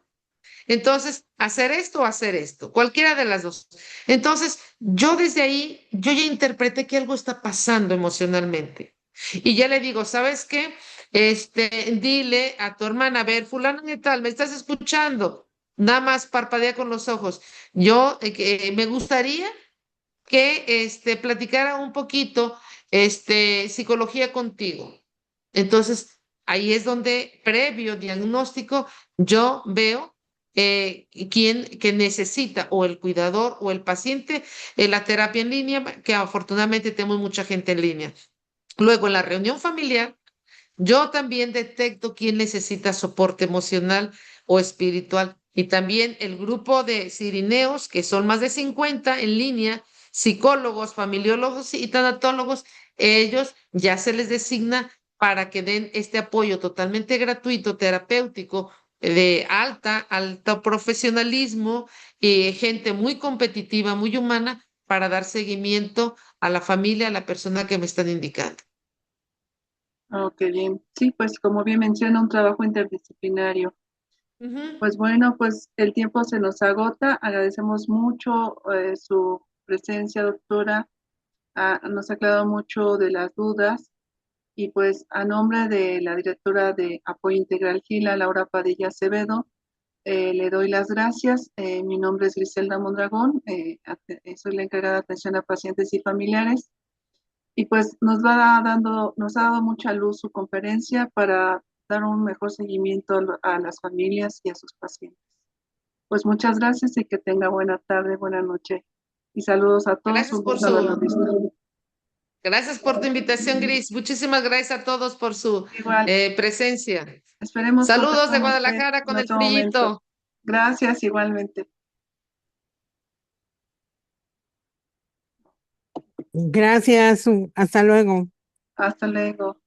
Entonces, hacer esto o hacer esto, cualquiera de las dos. Entonces, yo desde ahí, yo ya interpreté que algo está pasando emocionalmente. Y ya le digo, ¿sabes qué? Dile a tu hermana, a ver, fulano y tal, ¿me estás escuchando? Nada más parpadea con los ojos. Yo me gustaría que platicara un poquito psicología contigo. Entonces, ahí es donde, previo diagnóstico, yo veo quién que necesita, o el cuidador o el paciente, la terapia en línea, que afortunadamente tenemos mucha gente en línea. Luego, en la reunión familiar, yo también detecto quién necesita soporte emocional o espiritual. Y también el grupo de cirineos, que son más de 50 en línea, psicólogos, familiólogos y tanatólogos, ellos ya se les designa para que den este apoyo totalmente gratuito, terapéutico, de alto profesionalismo y gente muy competitiva, muy humana, para dar seguimiento a la familia, a la persona que me están indicando. Ok, bien. Sí, pues como bien menciona, un trabajo interdisciplinario. Ujú. Pues bueno, pues el tiempo se nos agota. Agradecemos mucho su presencia, doctora. Nos ha aclarado mucho de las dudas. Y pues a nombre de la directora de Apoyo Integral GILA, Laura Padilla Acevedo, le doy las gracias. Mi nombre es Griselda Mondragón. Soy la encargada de atención a pacientes y familiares. Y pues nos ha dado mucha luz su conferencia para dar un mejor seguimiento a las familias y a sus pacientes. Pues muchas gracias y que tenga buena tarde, buena noche. Y saludos a todos, Gracias un por gusto haberlos su, visto. gracias por tu invitación, Gris. Muchísimas gracias a todos por su Igual, presencia. esperemos contar Saludos de con usted Guadalajara en con el otro momento. frillito. Gracias, igualmente. Gracias, hasta luego. Hasta luego.